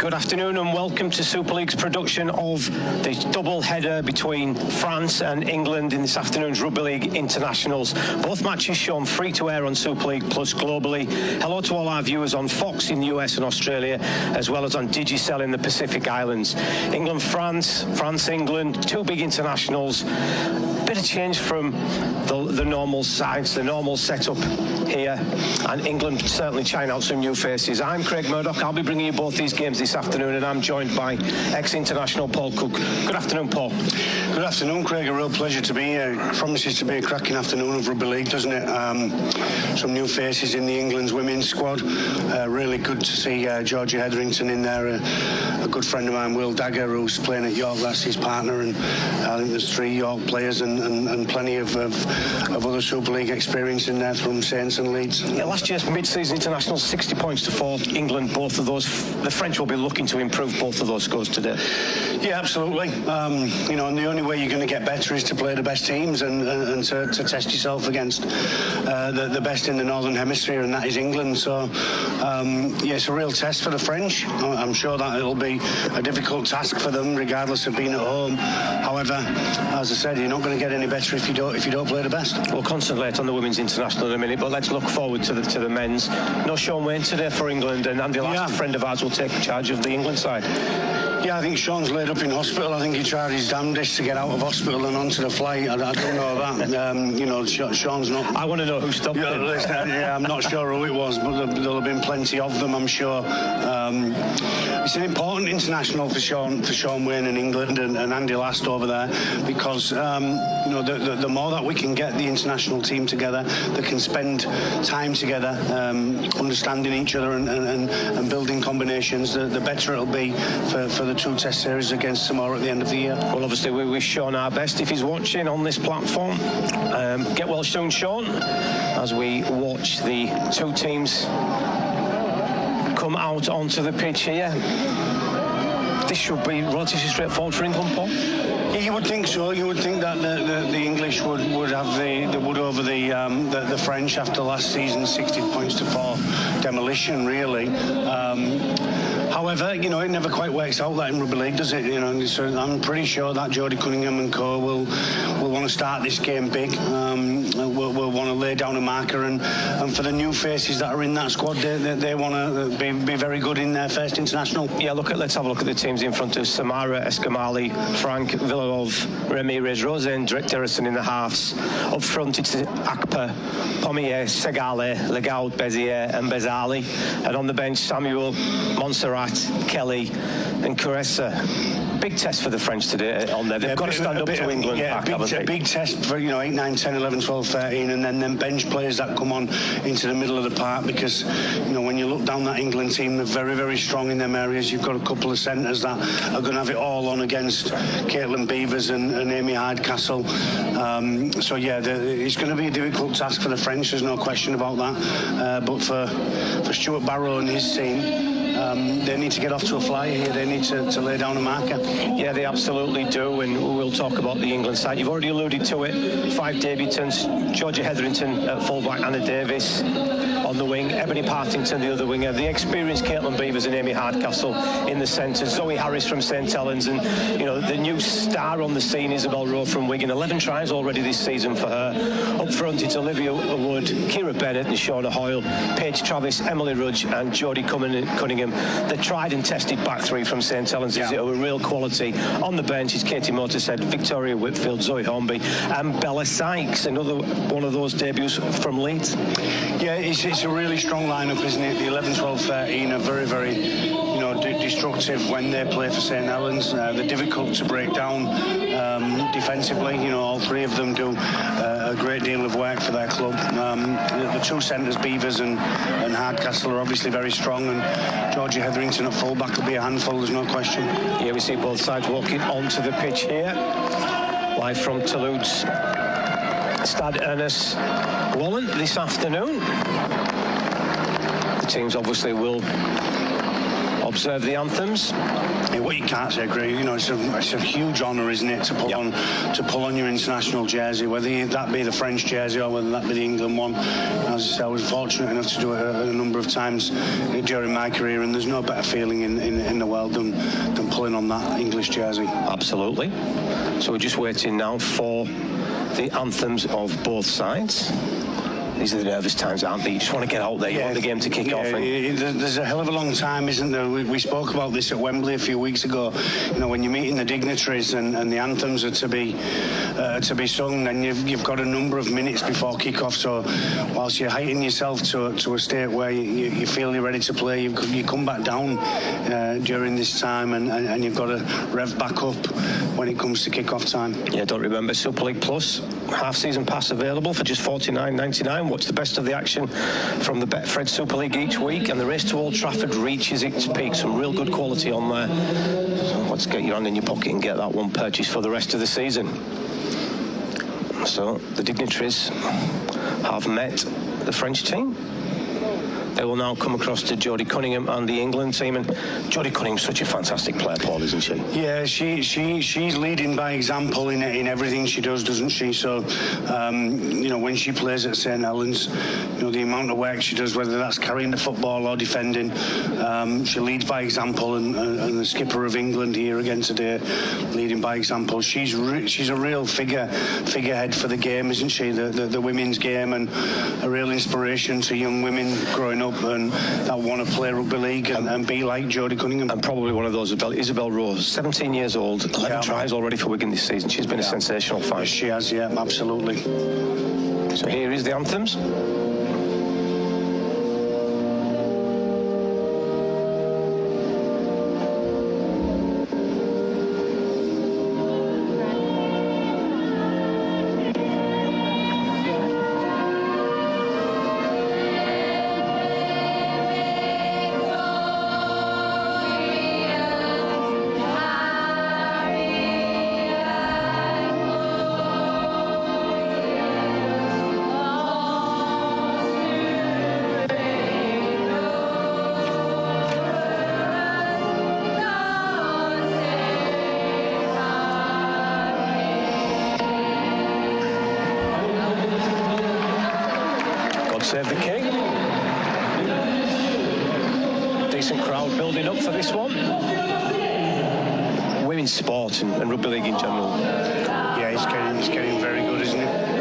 Good afternoon and welcome to Super League's production of the double header between France and England in this afternoon's Rugby League Internationals. Both matches shown free to air on Super League Plus globally. Hello to all our viewers on Fox in the US and Australia, as well as on Digicel in the Pacific Islands. England-France, France-England, two big internationals. Bit of change from the normal sides, the normal setup here, and England certainly trying out some new faces. I'm Craig Murdoch. I'll be bringing you both these games this afternoon, and I'm joined by ex-international Paul Cook. Good afternoon, Paul. Good afternoon, Craig. A real pleasure to be here. It promises to be a cracking afternoon of Rugby League, doesn't it? Some new faces in the England's women's squad. Really good to see Georgia Hetherington in there. A good friend of mine, Will Dagger, who's playing at York. That's his partner, and I think there's 3 York players and plenty of other Super League experience in there from Saints and Leeds. Yeah, last year's mid-season international, 60 points to 4. England, both of those. The French will be looking to improve both of those scores today. Yeah, absolutely. And the only way you're going to get better is to play the best teams and to test yourself against the best in the Northern Hemisphere, and that is England. So, it's a real test for the French. I'm sure that it'll be a difficult task for them, regardless of being at home. However, as I said, you're not going to get any better if you don't play the best. We'll concentrate on the women's international in a minute, but let's look forward to the men's. No Sean Wayne today for England, and Andy Last, a friend of ours, will take charge of the England side. Yeah, I think Sean's laid up in hospital. I think he tried his damnedest to get out of hospital and onto the flight. I don't know that. Sean's not... I want to know who stopped him. I'm not sure who it was, but there'll have been plenty of them, I'm sure. It's an important international for Sean Wayne in England and Andy Last over there, because the more that we can get the international team together, that can spend time together, understanding each other and building combinations, the better it'll be for the 2 test series against Samoa at the end of the year. Well, obviously we wish Sean our best if he's watching on this platform. Get well soon, Sean, as we watch the 2 teams come out onto the pitch here. This should be relatively straightforward for England, Paul. Yeah, you would think so. You would think that the English would have the wood over the French after last season's 60 points to 4 demolition, really. However, it never quite works out that in Rugby League, does it? So I'm pretty sure that Jodie Cunningham and co will want to start this game big. Will want to lay down a marker, and for the new faces that are in that squad, they want to be very good in their first international. Yeah, let's have a look at the teams in front of Samara Eskamali, Frank Villarov, Ramirez, Rosen, Derrison in the halves. Up front it's Akpa, Pommier, Segale, Legaud, Bezier and Bezali. And on the bench, Samuel, Montserrat, Kelly and Caressa. Big test for the French today on there. They've got to stand up to England. A big test for 8, 9, 10, 11, 12, 13, and then bench players that come on into the middle of the park, because when you look down that England team, they're very, very strong in them areas. You've got a couple of centres that are going to have it all on against Caitlin Beavers and Amy Hardcastle. It's going to be a difficult task for the French. There's no question about that. But for Stuart Barrow and his team, they need to get off to a flyer here. They need to lay down a marker. Yeah, they absolutely do, and we'll talk about the England side. You've already alluded to it. 5 debutants: Georgia Hetherington at fullback, Anna Davis on the wing, Ebony Partington the other winger, the experienced Caitlin Beavers and Amy Hardcastle in the centre, Zoe Harris from St Helens, and the new star on the scene, Isabel Rowe from Wigan. 11 tries already this season for her. Up front it's Olivia Wood, Kira Bennett and Shauna Hoyle, Paige Travis, Emily Rudge and Jodie Cunningham. The tried and tested back 3 from St Helens is a real quality. On the bench is Katie Motorhead, Victoria Whitfield, Zoe Hornby and Bella Sykes, another one of those debuts from Leeds. Yeah, it's a really strong lineup, isn't it? The 11, 12, 13 are very, very destructive when they play for St Helens. They're difficult to break down defensively. All 3 of them do a great deal of work for their club. The 2 centres, Beavers and Hardcastle, are obviously very strong, and Georgia Hetherington at fullback will be a handful, there's no question. Yeah, we see both sides walking onto the pitch here. Live from Toulouse Stade Ernest Wallen this afternoon. The teams obviously will observe the anthems. Yeah, what you can't say, Greg, you know, it's a huge honour, isn't it, to pull on your international jersey, whether that be the French jersey or whether that be the England one. As I said, I was fortunate enough to do it a number of times during my career, and there's no better feeling in the world than pulling on that English jersey. Absolutely. So we're just waiting now for the anthems of both sides. These are the nervous times, aren't they? You just want to get out there. You want the game to kick off. There's a hell of a long time, isn't there? We spoke about this at Wembley a few weeks ago. You know, when you're meeting the dignitaries and the anthems are to be sung, then you've got a number of minutes before kick-off. So whilst you're heighting yourself to a state where you feel you're ready to play, you come back down during this time, and you've got to rev back up when it comes to kick-off time. Yeah, don't remember Super League Plus half-season pass available for just $49.99. Watch the best of the action from the Betfred Super League each week, and the race to Old Trafford reaches its peak. Some real good quality on there. So let's get your hand in your pocket and get that one purchased for the rest of the season. So the dignitaries have met the French team. They will now come across to Jodie Cunningham and the England team. And Jodie Cunningham's such a fantastic player, Paul, isn't she? Yeah, she's leading by example in everything she does, doesn't she? So, you know, when she plays at St Helens, you know, the amount of work she does, whether that's carrying the football or defending, she leads by example. And the skipper of England here again today, leading by example. She's a real figurehead for the game, isn't she? The women's game, and a real inspiration to young women growing up and that want to play rugby league and be like Jodie Cunningham. And probably one of those, Isabel Rose, 17 years old, 11 tries already for Wigan this season. She's been a sensational fight. Yes, she has, yeah, absolutely. So here is the anthems. Save the King. Decent crowd building up for this one. Women's sport and rugby league in general. Yeah, it's getting very good, isn't it?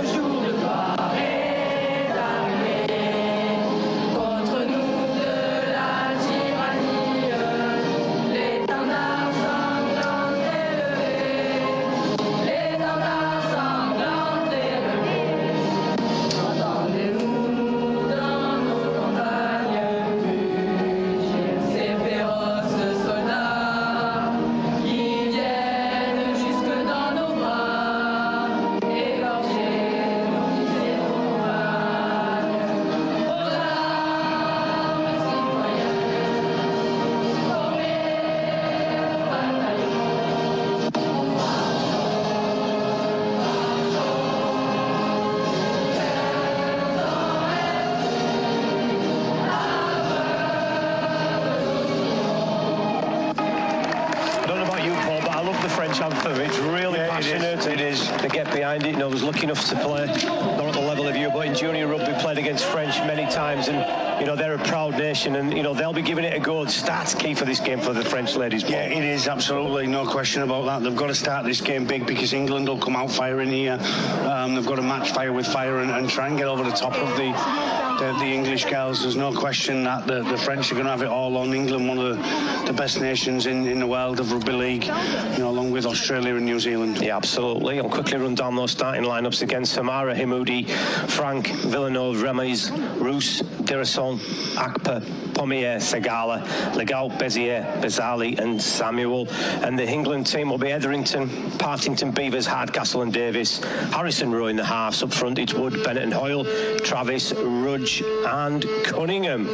Anthem. It's really passionate. It is. To get behind it. You know, I was lucky enough to play, not at the level of you, but in junior rugby, played against French many times, and you know they're a proud nation, and you know they'll be giving it a go. Start's key for this game for the French ladies. Paul. Yeah, it is, absolutely, no question about that. They've got to start this game big because England will come out firing here. They've got to match fire with fire and try and get over the top of the English girls. There's no question that the French are going to have it all on. England, one of the best nations in the world of rugby league, you know, along with Australia and New Zealand. Yeah, absolutely. I'll quickly run down those starting lineups again. Samara Himoudi, Frank Villeneuve, Remis, Roos, Dirason, Akpa, Pommier, Segala, Legault, Bezier, Bezali and Samuel. And the England team will be Etherington, Partington, Beavers, Hardcastle and Davis. Harrison Rowe in the halves. Up front it's Wood, Bennett and Hoyle, Travis, Rudge and Cunningham.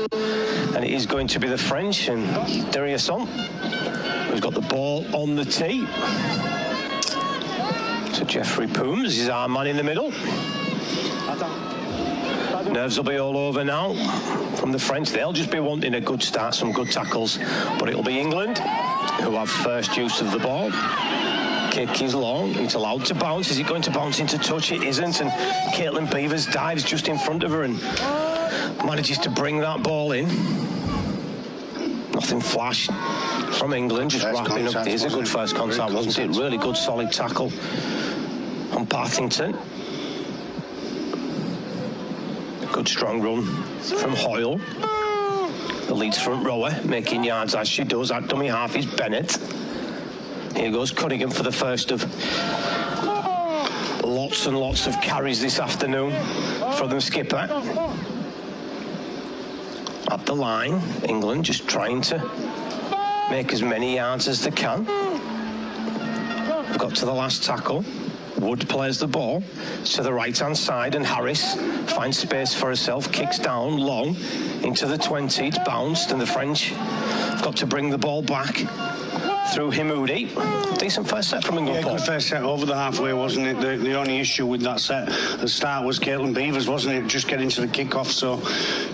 And it is going to be the French and Dirason, who's got the ball on the tee. So Jeffrey Pooms is our man in the middle. Nerves will be all over now from the French. They'll just be wanting a good start, some good tackles. But it'll be England who have first use of the ball. Kick is long. It's allowed to bounce. Is it going to bounce into touch? It isn't. And Caitlin Beavers dives just in front of her and manages to bring that ball in. Nothing flash from England. Just wrapping up. It is a good first contact, wasn't it? Really good, solid tackle on Partington. Good strong run from Hoyle. The Leeds front rower making yards as she does. At dummy half is Bennett. Here goes Cunningham for the first of lots and lots of carries this afternoon for the skipper. At the line, England just trying to make as many yards as they can. We've got to the last tackle. Wood plays the ball to the right-hand side, and Harris finds space for herself, kicks down long into the 20. It's bounced, and the French have got to bring the ball back through Himoudi. Decent first set from England. Yeah, good first set over the halfway, wasn't it? The only issue with that set at the start was Caitlin Beavers, wasn't it? Just getting to the kick-off. So,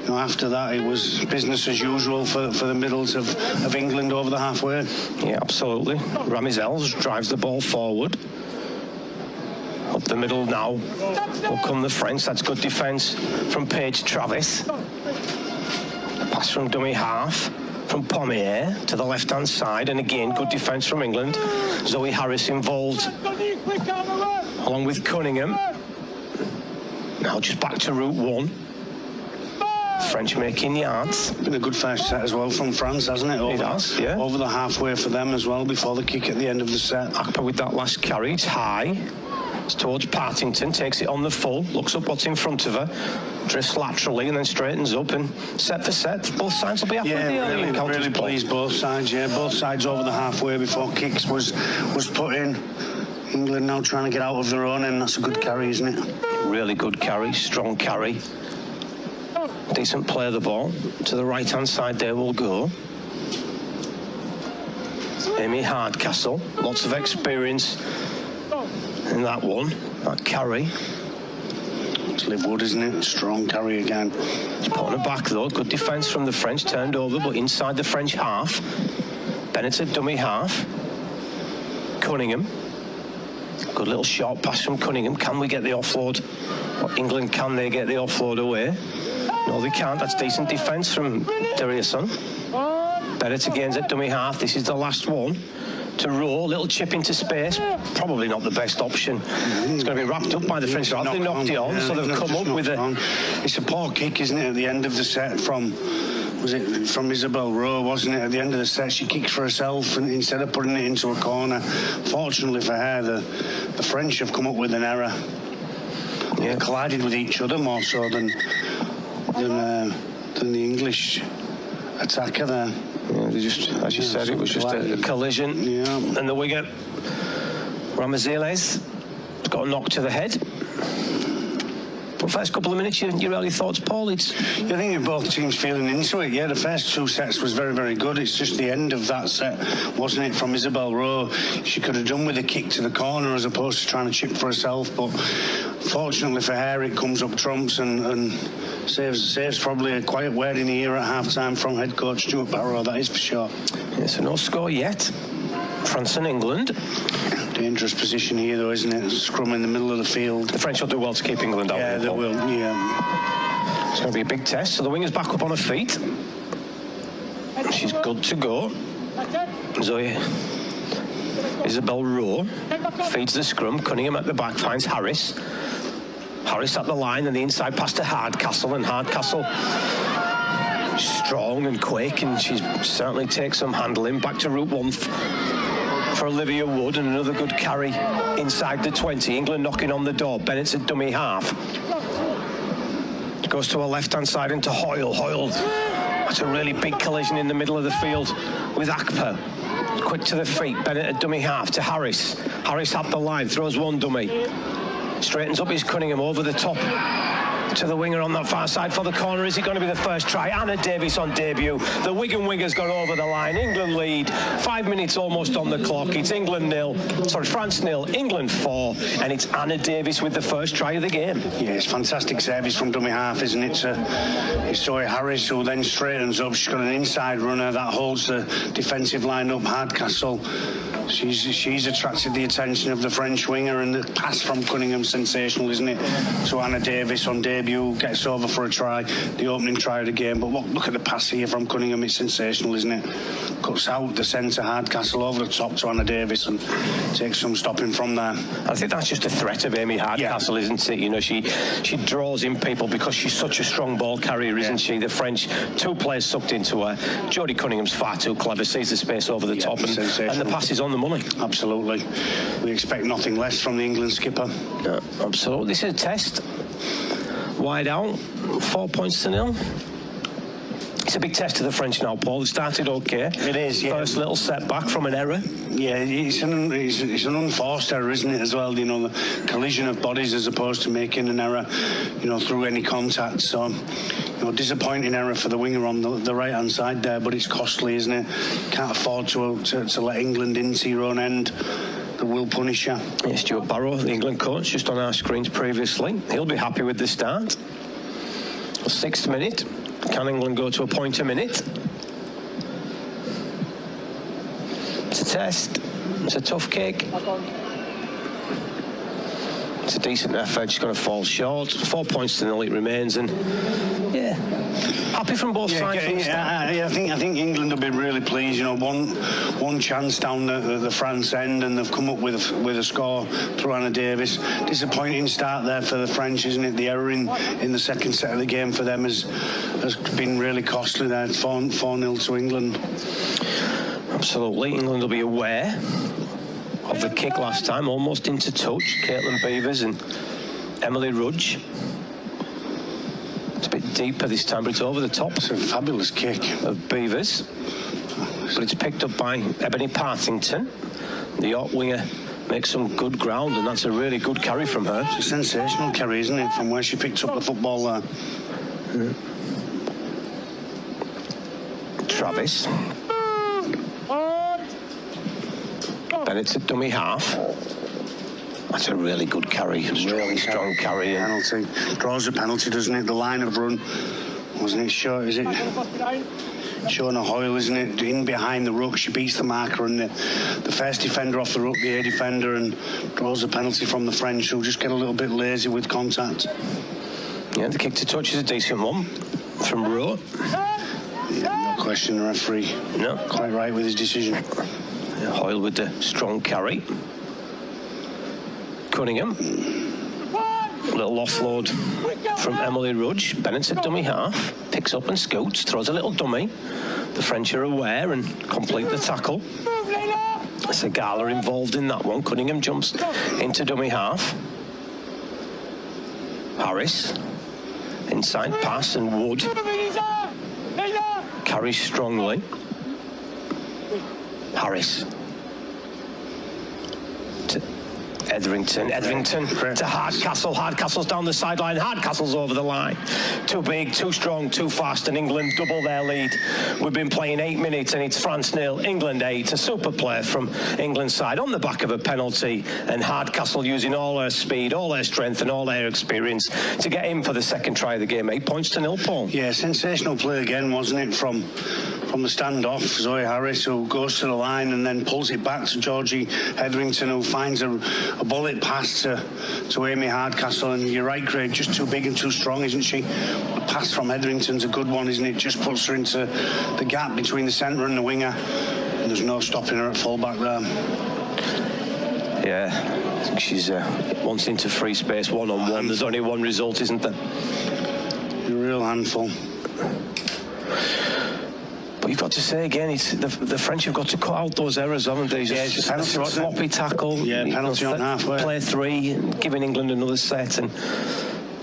you know, after that, it was business as usual for the middles of England over the halfway. Yeah, absolutely. Ramizels drives the ball forward. Up the middle now will come the French. That's good defence from Paige Travis. Pass from dummy half from Pommier to the left-hand side, and again good defence from England. Zoe Harris involved along with Cunningham. Now just back to route one. French making yards. Been a good first set as well from France, hasn't it? It has, yeah. Over the halfway for them as well before the kick at the end of the set. Akpa with that last carry. It's high. It's towards Partington, takes it on the full, looks up what's in front of her, drifts laterally and then straightens up, and set for set. Both sides will be happy with the early encounters. Really pleased both sides, yeah. Both sides over the halfway before kicks was put in. England now trying to get out of their own, and that's a good carry, isn't it? Really good carry, strong carry. Decent play of the ball. To the right-hand side there will go Amy Hardcastle. Lots of experience in that one, that carry. It's Liv Wood, isn't it? Strong carry again. He's putting it back though. Good defence from the French, turned over, but inside the French half. Bennett at dummy half. Cunningham. Good little short pass from Cunningham. Can we get the offload? Or England, can they get the offload away? No, they can't. That's decent defence from Deriason. Bennett again at dummy half. This is the last one. To Rowe, little chip into space, probably not the best option. It's going to be wrapped up by the French. They knocked it on, so they've come up with it. It's a poor kick, isn't it, at the end of the set from Isabel Rowe, wasn't it? At the end of the set, she kicked for herself, and instead of putting it into a corner, fortunately for her, the French have come up with an error. Yeah, collided with each other more so than the English attacker there. Yeah, they just, as you said, it was just a collision. Yeah. And the winger, Ramazeles, got a knock to the head. But first couple of minutes, your early thoughts, Paul? I think both teams feeling into it. Yeah, the first two sets was very, very good. It's just the end of that set, wasn't it, from Isabel Rowe? She could have done with a kick to the corner as opposed to trying to chip for herself. But fortunately for her, it comes up trumps and saves probably a quiet word in the ear at half-time from head coach Stuart Barrow, that is for sure. Yeah, so no score yet. France and England. Dangerous position here, though, isn't it? Scrum in the middle of the field. The French will do well to keep England out. Yeah, they will, yeah. It's going to be a big test. So the winger's back up on her feet. She's good to go. Zoe Isabel Rowe feeds the scrum. Cunningham at the back finds Harris. Harris at the line, and the inside pass to Hardcastle, and Hardcastle strong and quick, and she certainly takes some handling. Back to route one for Olivia Wood, and another good carry inside the 20. England knocking on the door. Bennett's at dummy half. Goes to her left-hand side into Hoyle. Hoyle, that's a really big collision in the middle of the field with Akpa. Quick to the feet. Bennett at dummy half to Harris. Harris at the line, throws one dummy. Straightens up his Cunningham over the top To the winger on that far side for the corner. Is it going to be the first try? Anna Davis on debut. The Wigan winger's gone over the line. England lead. 5 minutes almost on the clock. It's France 0, England 4, and it's Anna Davis with the first try of the game. Yeah, it's fantastic service from dummy half, isn't it? It's Zoe Harris, who then straightens up. She's got an inside runner that holds the defensive line up. Hardcastle. She's attracted the attention of the French winger, and the pass from Cunningham sensational, isn't it? So Anna Davis on debut gets over for a try, the opening try of the game. But look at the pass here from Cunningham, it's sensational, isn't it? Cuts out the centre, Hardcastle over the top to Anna Davis and takes some stopping from there. I think that's just a threat of Amy Hardcastle, isn't it? You know, she draws in people because she's such a strong ball carrier, isn't she? The French, 2 players sucked into her. Jodie Cunningham's far too clever, sees the space over the top, and the pass is on the money. Absolutely. We expect nothing less from the England skipper. Yeah, absolutely. This is a test. Wide out, 4 points to 0. It's a big test to the French now, Paul. It started okay. It is, yeah. First little setback from an error. Yeah, it's an unforced error, isn't it, as well? You know, the collision of bodies as opposed to making an error, you know, through any contact. So, you know, disappointing error for the winger on the right-hand side there, but it's costly, isn't it? Can't afford to let England into your own end. That will punish you. Yeah, Stuart Barrow, the England coach, just on our screens previously. He'll be happy with the start. 6th minute. Can England go to a point a minute? It's a test. It's a tough kick. It's a decent effort. She's going to fall short. 4 points to 0 it remains, and yeah, happy from both sides. I think England will be really pleased. You know, one chance down the France end, and they've come up with a score through Anna Davis. Disappointing start there for the French, isn't it? The error in the second set of the game for them has been really costly there. 4-0 to England. Absolutely. England will be aware of the kick last time, almost into touch. Caitlin Beavers and Emily Rudge. It's a bit deeper this time, but it's over the top. It's a fabulous kick of Beavers, but it's picked up by Ebony Partington. The York winger makes some good ground, and that's a really good carry from her. It's a sensational carry, isn't it, from where she picked up the football there. Travis. Bennett at dummy half. That's a really good carry, really strong carry. Penalty. Draws a penalty, doesn't it? The line of run, wasn't it? Short, is it? Showing a Hoyle, isn't it? In behind the ruck, she beats the marker and the first defender off the ruck, the A defender, and draws a penalty from the French, who'll just get a little bit lazy with contact. Yeah, the kick to touch is a decent one from Rowe. Yeah, no question, the referee. No. Quite right with his decision. Hoyle with the strong carry. Cunningham. Little offload from Emily Rudge. Bennett's at dummy half. Picks up and scoots. Throws a little dummy. The French are aware and complete the tackle. Segala involved in that one. Cunningham jumps into dummy half. Harris. Inside pass, and Wood carries strongly. Harris to Etherington to Hardcastle. Hardcastle's down the sideline. Hardcastle's over the line. Too big, too strong, too fast, and England double their lead. We've been playing 8 minutes, and it's France 0, England 8. A super play from England's side on the back of a penalty, and Hardcastle using all her speed, all her strength, and all her experience to get in for the second try of the game. 8 points to 0, Paul. Yeah, sensational play again, wasn't it, from the standoff. Zoe Harris, who goes to the line and then pulls it back to Georgie Hetherington, who finds a bullet pass to Amy Hardcastle. And you're right, Craig, just too big and too strong, isn't she? The pass from Hetherington's a good one, isn't it? Just puts her into the gap between the centre and the winger, and there's no stopping her at full-back there. Yeah, I think she's once into free space, one-on-one. There's only one result, isn't there? A real handful. But you've got to say again, it's the French have got to cut out those errors, haven't they? Yeah, it's a penalty, sloppy tackle. Yeah, penalty on halfway. Play 3, giving England another set, and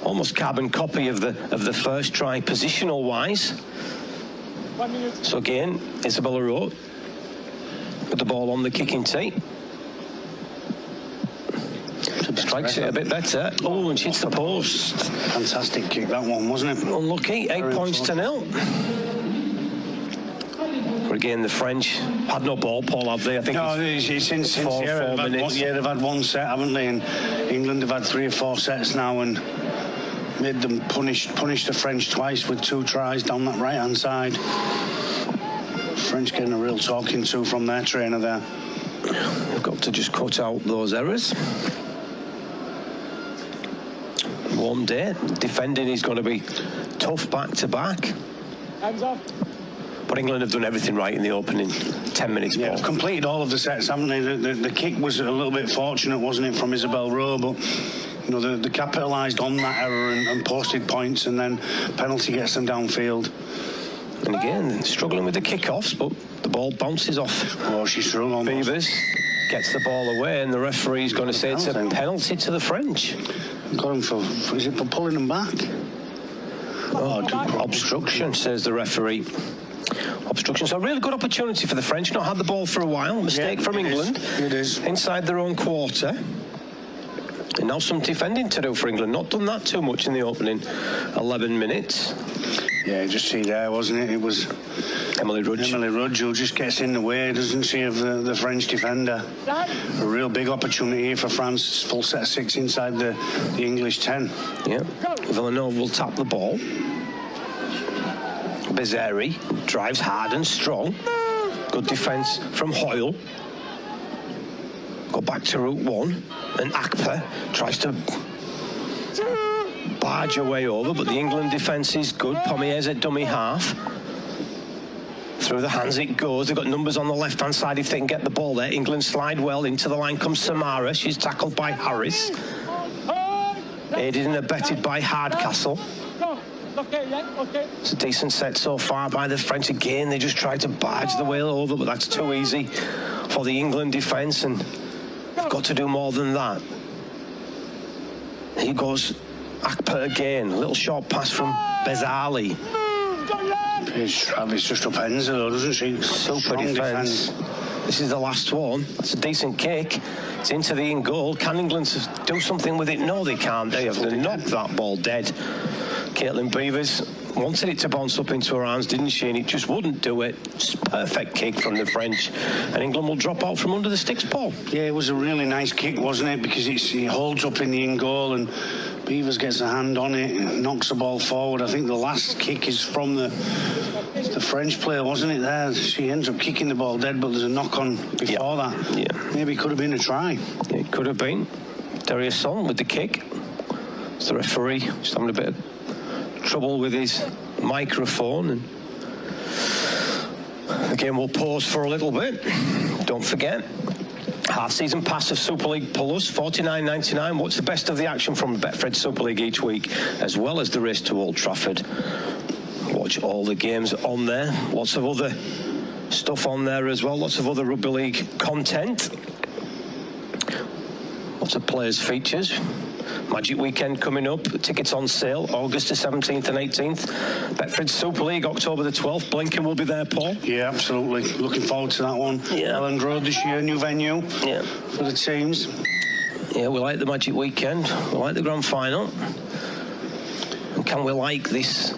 almost carbon copy of the first try, positional wise. So again, Isabella Rowe with the ball on the kicking tee. Strikes it a bit better. Oh, and she hits the post. Fantastic kick, that one, wasn't it? Unlucky, 8 points to 0. But again, the French had no ball, Paul, have they? I think it's since they've had one set, haven't they? And England have had 3 or 4 sets now and made them punish the French twice with 2 tries down that right-hand side. French getting a real talking to from their trainer there. We've got to just cut out those errors. One day, defending is going to be tough back-to-back. Hands off. But England have done everything right in the opening 10 minutes. Yeah, they've completed all of the sets, haven't they? The kick was a little bit fortunate, wasn't it, from Isabel Rowe, but you know, they capitalised on that error and posted points, and then penalty gets them downfield. And again, struggling with the kickoffs, but the ball bounces off. Oh, she's through on Beavers gets the ball away, and the referee's going to say it's a penalty to the French. Got him is it for pulling them back? Obstruction, says the referee. Obstruction. So a really good opportunity for the French. Not had the ball for a while. Mistake from England. It is. Inside their own quarter. And now some defending to do for England. Not done that too much in the opening 11 minutes. Yeah, just see there, wasn't it? It was Emily Rudge. Emily Rudge, who just gets in the way, doesn't she, of the French defender. A real big opportunity here for France. Full set of 6 inside the English 10. Yeah. Villeneuve will tap the ball. Bezzeri drives hard and strong. Good defence from Hoyle. Go back to route 1. And Akpa tries to barge her way over, but the England defence is good. Pommier's at dummy half. Through the hands it goes. They've got numbers on the left-hand side if they can get the ball there. England slide well. Into the line comes Samara. She's tackled by Harris. Aided and abetted by Hardcastle. It's a decent set so far by the French. Again, they just tried to barge the whale over, but that's too easy for the England defence, and they've got to do more than that. Here goes Akpa again. A little short pass from Bezzali. Travis just upends her, though, doesn't she? Super defence. This is the last one. It's a decent kick. It's into the in goal. Can England do something with it? No, they can't. They have to knock that ball dead. Caitlin Beavers wanted it to bounce up into her arms, didn't she? And it just wouldn't do it. It's a perfect kick from the French. And England will drop out from under the sticks, Paul. Yeah, it was a really nice kick, wasn't it? Because it holds up in the in goal and Beavers gets a hand on it and knocks the ball forward. I think the last kick is from the French player, wasn't it there? She ends up kicking the ball dead, but there's a knock on before that. Yeah. Maybe it could have been a try. It could have been. Dariusson with the kick. It's the referee just having a bit of trouble with his microphone, and the game will pause for a little bit. Don't forget, half-season pass of Super League Plus, $49.99. What's the best of the action from Betfred Super League each week, as well as the race to Old Trafford. Watch all the games on there. Lots of other stuff on there as well. Lots of other Rugby League content. Lots of players' features. Magic Weekend coming up. Tickets on sale August the 17th and 18th. Betfred Super League October the 12th. Blinken will be there, Paul. Yeah, absolutely. Looking forward to that one. Yeah. Elland Road this year, new venue. Yeah. For the teams. Yeah, we like the Magic Weekend. We like the Grand Final. And can we like this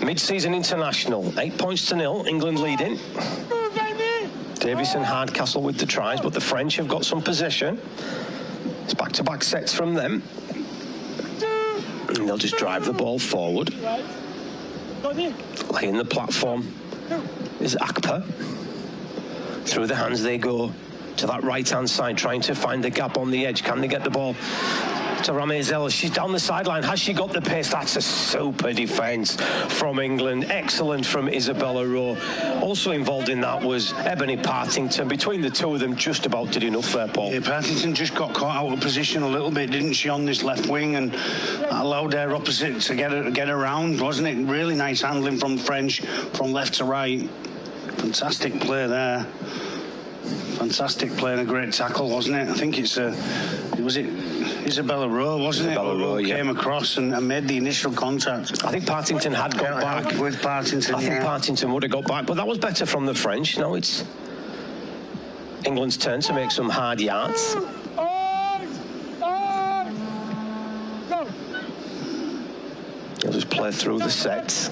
mid-season international? 8 points to 0. England leading. Davies and Hardcastle with the tries, but the French have got some possession. It's back-to-back sets from them. And they'll just drive the ball forward. Laying the platform is Akpa. Through the hands they go to that right-hand side, trying to find the gap on the edge. Can they get the ball to Ramezella? She's down the sideline. Has she got the pace? That's a super defence from England. Excellent from Isabella Rowe. Also involved in that was Ebony Partington. Between the two of them, just about did enough there, Paul. Yeah, Partington just got caught out of position a little bit, didn't she, on this left wing, and that allowed their opposite to get around, wasn't it? Really nice handling from the French, from left to right. Fantastic play there. Fantastic play and a great tackle, wasn't it? I think was it Isabella Rowe, wasn't Isabella it? Rowe, yeah. Came across and made the initial contact. I think Partington had got back. With Partington, I think Partington would have got back, but that was better from the French. Now it's England's turn to make some hard yards. He'll just play through the sets.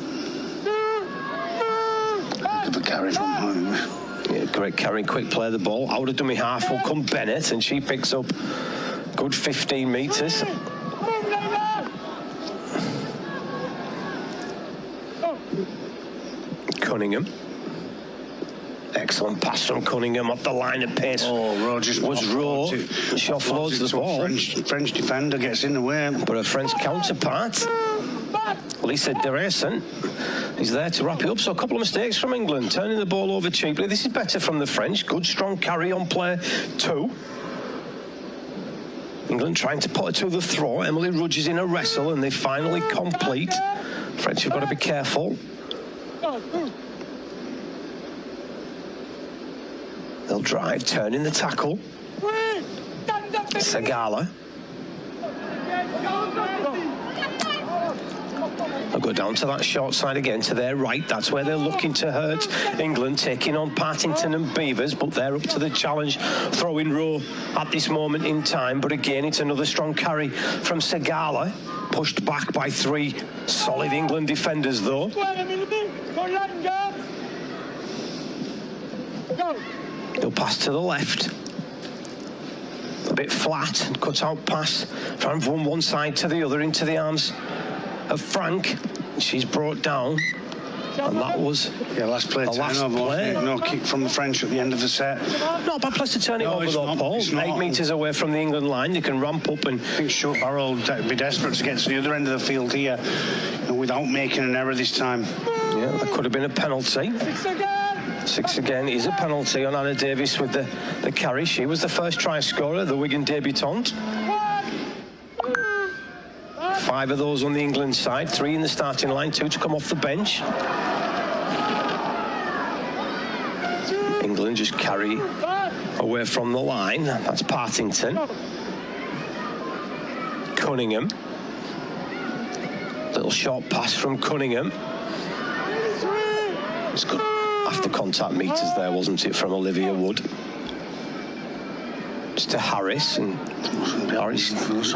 Give a carry from home. Yeah, great carry, quick play of the ball. Out of dummy half will come Bennett, and she picks up good 15 metres. Cunningham. Excellent pass from Cunningham up the line of pace. Oh, Rowe just was Rowe. She offloads the ball. French defender gets in the way. But a French counterpart, Lisa Deresen, is there to wrap it up. So a couple of mistakes from England, turning the ball over cheaply. This is better from the French. Good, strong carry on play 2. England trying to put her to the throw. Emily Rudge is in a wrestle, and they finally complete. French have got to be careful. They'll drive, turning the tackle. Segala. They'll go down to that short side again, to their right. That's where they're looking to hurt England, taking on Partington and Beavers, but they're up to the challenge. Throwing row at this moment in time, but again, it's another strong carry from Segala. Pushed back by 3 solid England defenders, though. They'll pass to the left. A bit flat, and cut out pass from one side to the other into the arms of Frank. She's brought down, and that was last play. No kick from the French at the end of the set. Not bad place to turn it over though, Paul. 8 metres away from the England line. You can ramp up and... I think Short Barrow will be desperate to get to the other end of the field here, without making an error this time. Yeah, that could have been a penalty. 6 again is a penalty on Anna Davis with the carry. She was the first try scorer, the Wigan debutante. 5 of those on the England side, 3 in the starting line, 2 to come off the bench. England just carry away from the line. That's Partington. Cunningham. Little short pass from Cunningham. It's good after contact meters there, wasn't it, from Olivia Wood. It's to Harris, and Harris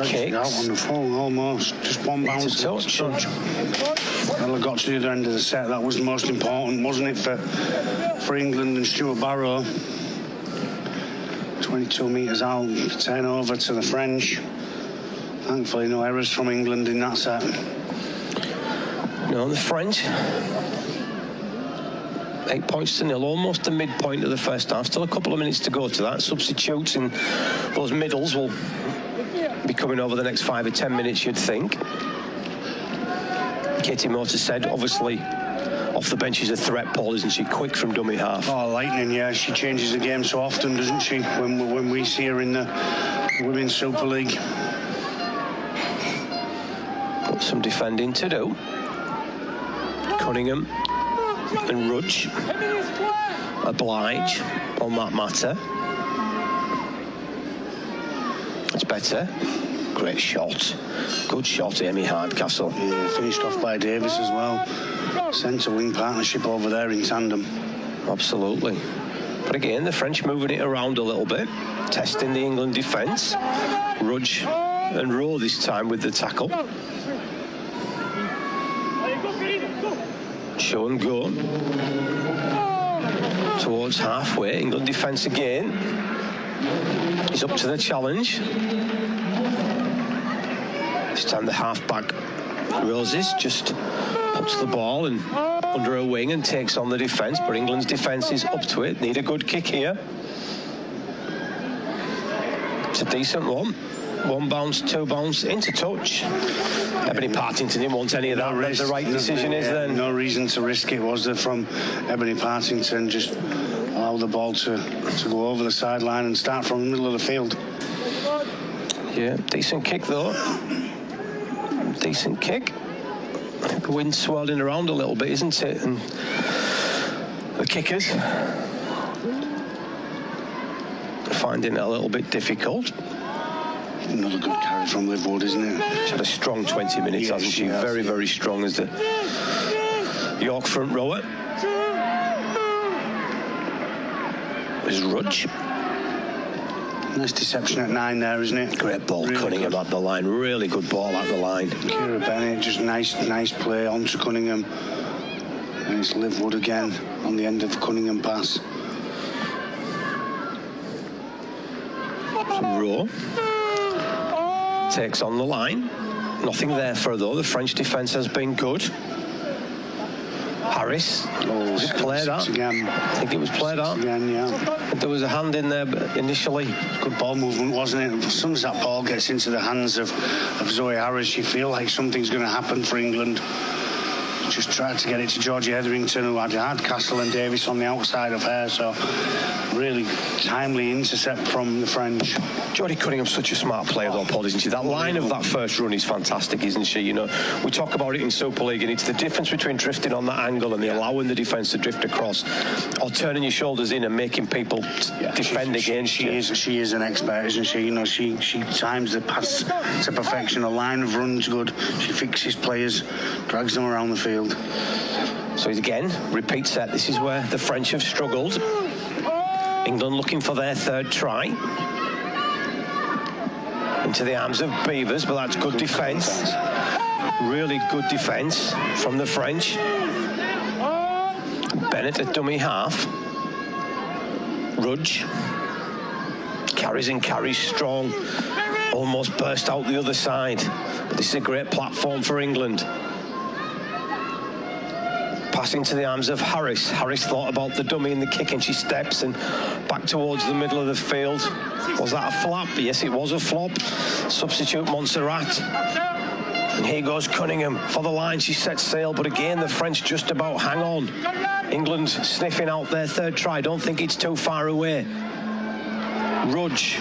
kicks. Out on the full, almost. Just one bounce. Touch. Well, I got to the other end of the set. That was the most important, wasn't it, for England and Stuart Barrow. 22 metres out, turn over to the French. Thankfully, no errors from England in that set. No, the French. 8 points to 0, almost the midpoint of the first half. Still a couple of minutes to go to that. Substitutes in those middles will be coming over the next 5 or 10 minutes, you'd think. Katie Motor said, obviously, off the bench is a threat, Paul, isn't she? Quick from dummy half. Oh, lightning, yeah. She changes the game so often, doesn't she? When we see her in the Women's Super League. Got some defending to do. Cunningham and Rudge oblige on that matter. It's better. Great shot. Good shot, Amy Hardcastle. Yeah, finished off by Davis as well. Centre-wing partnership over there in tandem. Absolutely. But again, the French moving it around a little bit, testing the England defence. Rudge and Rowe this time with the tackle. Show and go. Towards halfway, England defence again. He's up to the challenge. This time the half-back Roses just puts the ball and under her wing and takes on the defence, but England's defence is up to it. Need a good kick here. It's a decent one. 1 bounce, 2 bounce, into touch. Ebony Partington didn't want any of that. That's the right decision is then. No reason to risk it, was there, from Ebony Partington? Just allow the ball to go over the sideline and start from the middle of the field. Yeah, decent kick though. Decent kick. The wind's swirling around a little bit, isn't it? And the kickers finding it a little bit difficult. Another good carry from Liv Wood, isn't it? She's had a strong 20 minutes, hasn't she? Very, very strong as the York front rower. There's Rudge. Nice deception at 9 there, isn't it? Great ball, really Cunningham good. At the line. Really good ball at the line. Kira Bennett, just nice play onto Cunningham. And it's Liv Wood again on the end of the Cunningham pass. Rowe takes on the line. Nothing there for her, though. The French defence has been good. Harris. Was it played out? Again. I think it was played out. Again, yeah. There was a hand in there initially. Good ball movement, wasn't it? As soon as that ball gets into the hands of Zoe Harris, you feel like something's going to happen for England. Just tried to get it to Georgie Hetherington, who had Hardcastle and Davis on the outside of her, so really timely intercept from the French. Jodie Cunningham's such a smart player, though, Paul, isn't she? That line of that first run is fantastic, isn't she? You know, we talk about it in Super League, and it's the difference between drifting on that angle and allowing the defence to drift across, or turning your shoulders in and making people defend against you. She is an expert, isn't she? You know, she times the pass to perfection. A line of runs good. She fixes players, drags them around the field. So again, repeat set. This is where the French have struggled. England looking for their third try. Into the arms of Beavers, but that's good defence. Really good defence from the French. Bennett at dummy half. Rudge. Carries and carries strong. Almost burst out the other side. But this is a great platform for England. Passing to the arms of Harris. Harris thought about the dummy and the kick, and she steps and back towards the middle of the field. Was that a flop? Yes, it was a flop. Substitute Montserrat. And here goes Cunningham for the line. She sets sail, but again, the French just about hang on. England sniffing out their third try. Don't think it's too far away. Rudge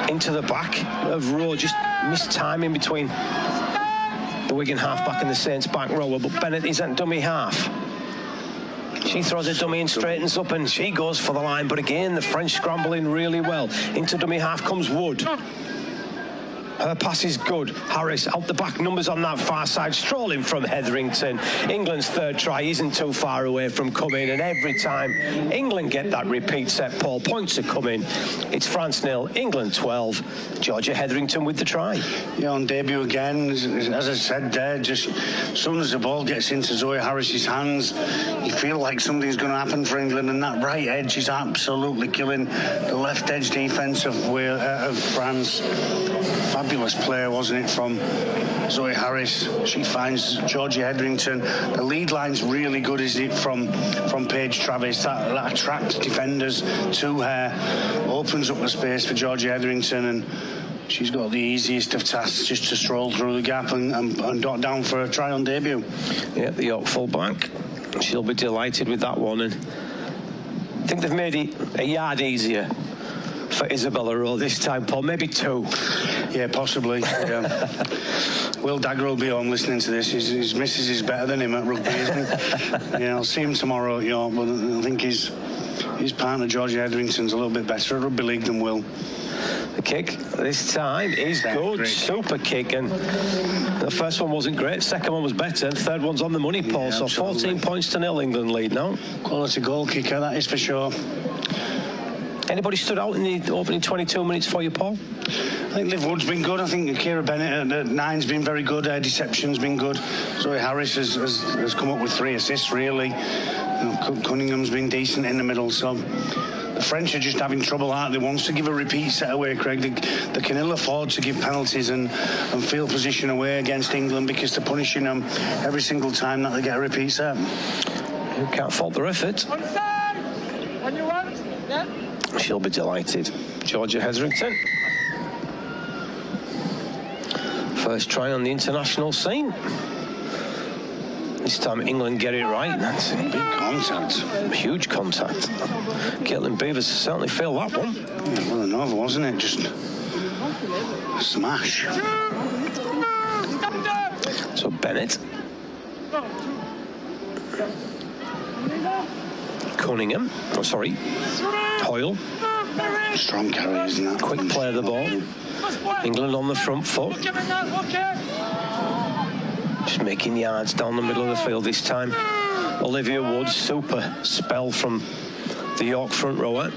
into the back of Rowe. Just missed time in between the Wigan half-back and the Saints back rower, but Bennett is at dummy half. She throws a dummy and straightens up, and she goes for the line, but again the French scrambling really well. Into dummy half comes Wood. Her pass is good. Harris out the back, numbers on that far side, strolling from Hetherington. England's third try isn't too far away from coming, and every time England get that repeat set, Paul, points are coming. It's France 0, England 12. Georgia Hetherington with the try. Yeah, on debut again, as I said there, just as soon as the ball gets into Zoe Harris's hands, you feel like something's going to happen for England, and that right edge is absolutely killing the left edge defence of France. Fabulous player, wasn't it, from Zoe Harris. She finds Georgie Hetherington. The lead line's really good, is it, from Paige Travis. That attracts defenders to her, opens up the space for Georgie Hetherington, and she's got the easiest of tasks, just to stroll through the gap and dot down for a try on debut. Yeah, the York full-back. She'll be delighted with that one, and I think they've made it a yard easier for Isabella Rowe this time, Paul. Maybe 2. Yeah, possibly. Yeah. Will Dagger will be on listening to this. His missus is better than him at rugby, isn't he? Yeah, I'll see him tomorrow at York, but I think his partner, Georgie Hetherington's a little bit better at rugby league than Will. The kick this time is good. Great. Super kick, and the first one wasn't great, second one was better, and third one's on the money, Paul. Yeah, so absolutely. 14 points to 0, England lead now. Quality goal kicker, that is for sure. Anybody stood out in the opening 22 minutes for you, Paul? I think Liv Wood's been good. I think Kira Bennett at 9's been very good. Her deception's been good. Zoe Harris has come up with 3 assists, really. Cunningham's been decent in the middle, so the French are just having trouble, aren't they? Wants to give a repeat set away, Craig. They can ill afford to give penalties and field position away against England, because they're punishing them every single time that they get a repeat set. You can't fault their effort. When you want, yeah. She'll be delighted. Georgia Hetherington. First try on the international scene. This time England get it right. That's a big contact. Huge contact. Caitlin Beavers certainly failed that one. Yeah, well, another, wasn't it? Just a smash. So Bennett. Cunningham. Oh, sorry. Hoyle. Strong carry, isn't that? Quick play of the ball. England on the front foot. Just making yards down the middle of the field this time. Olivia Wood, super spell from the York front rower.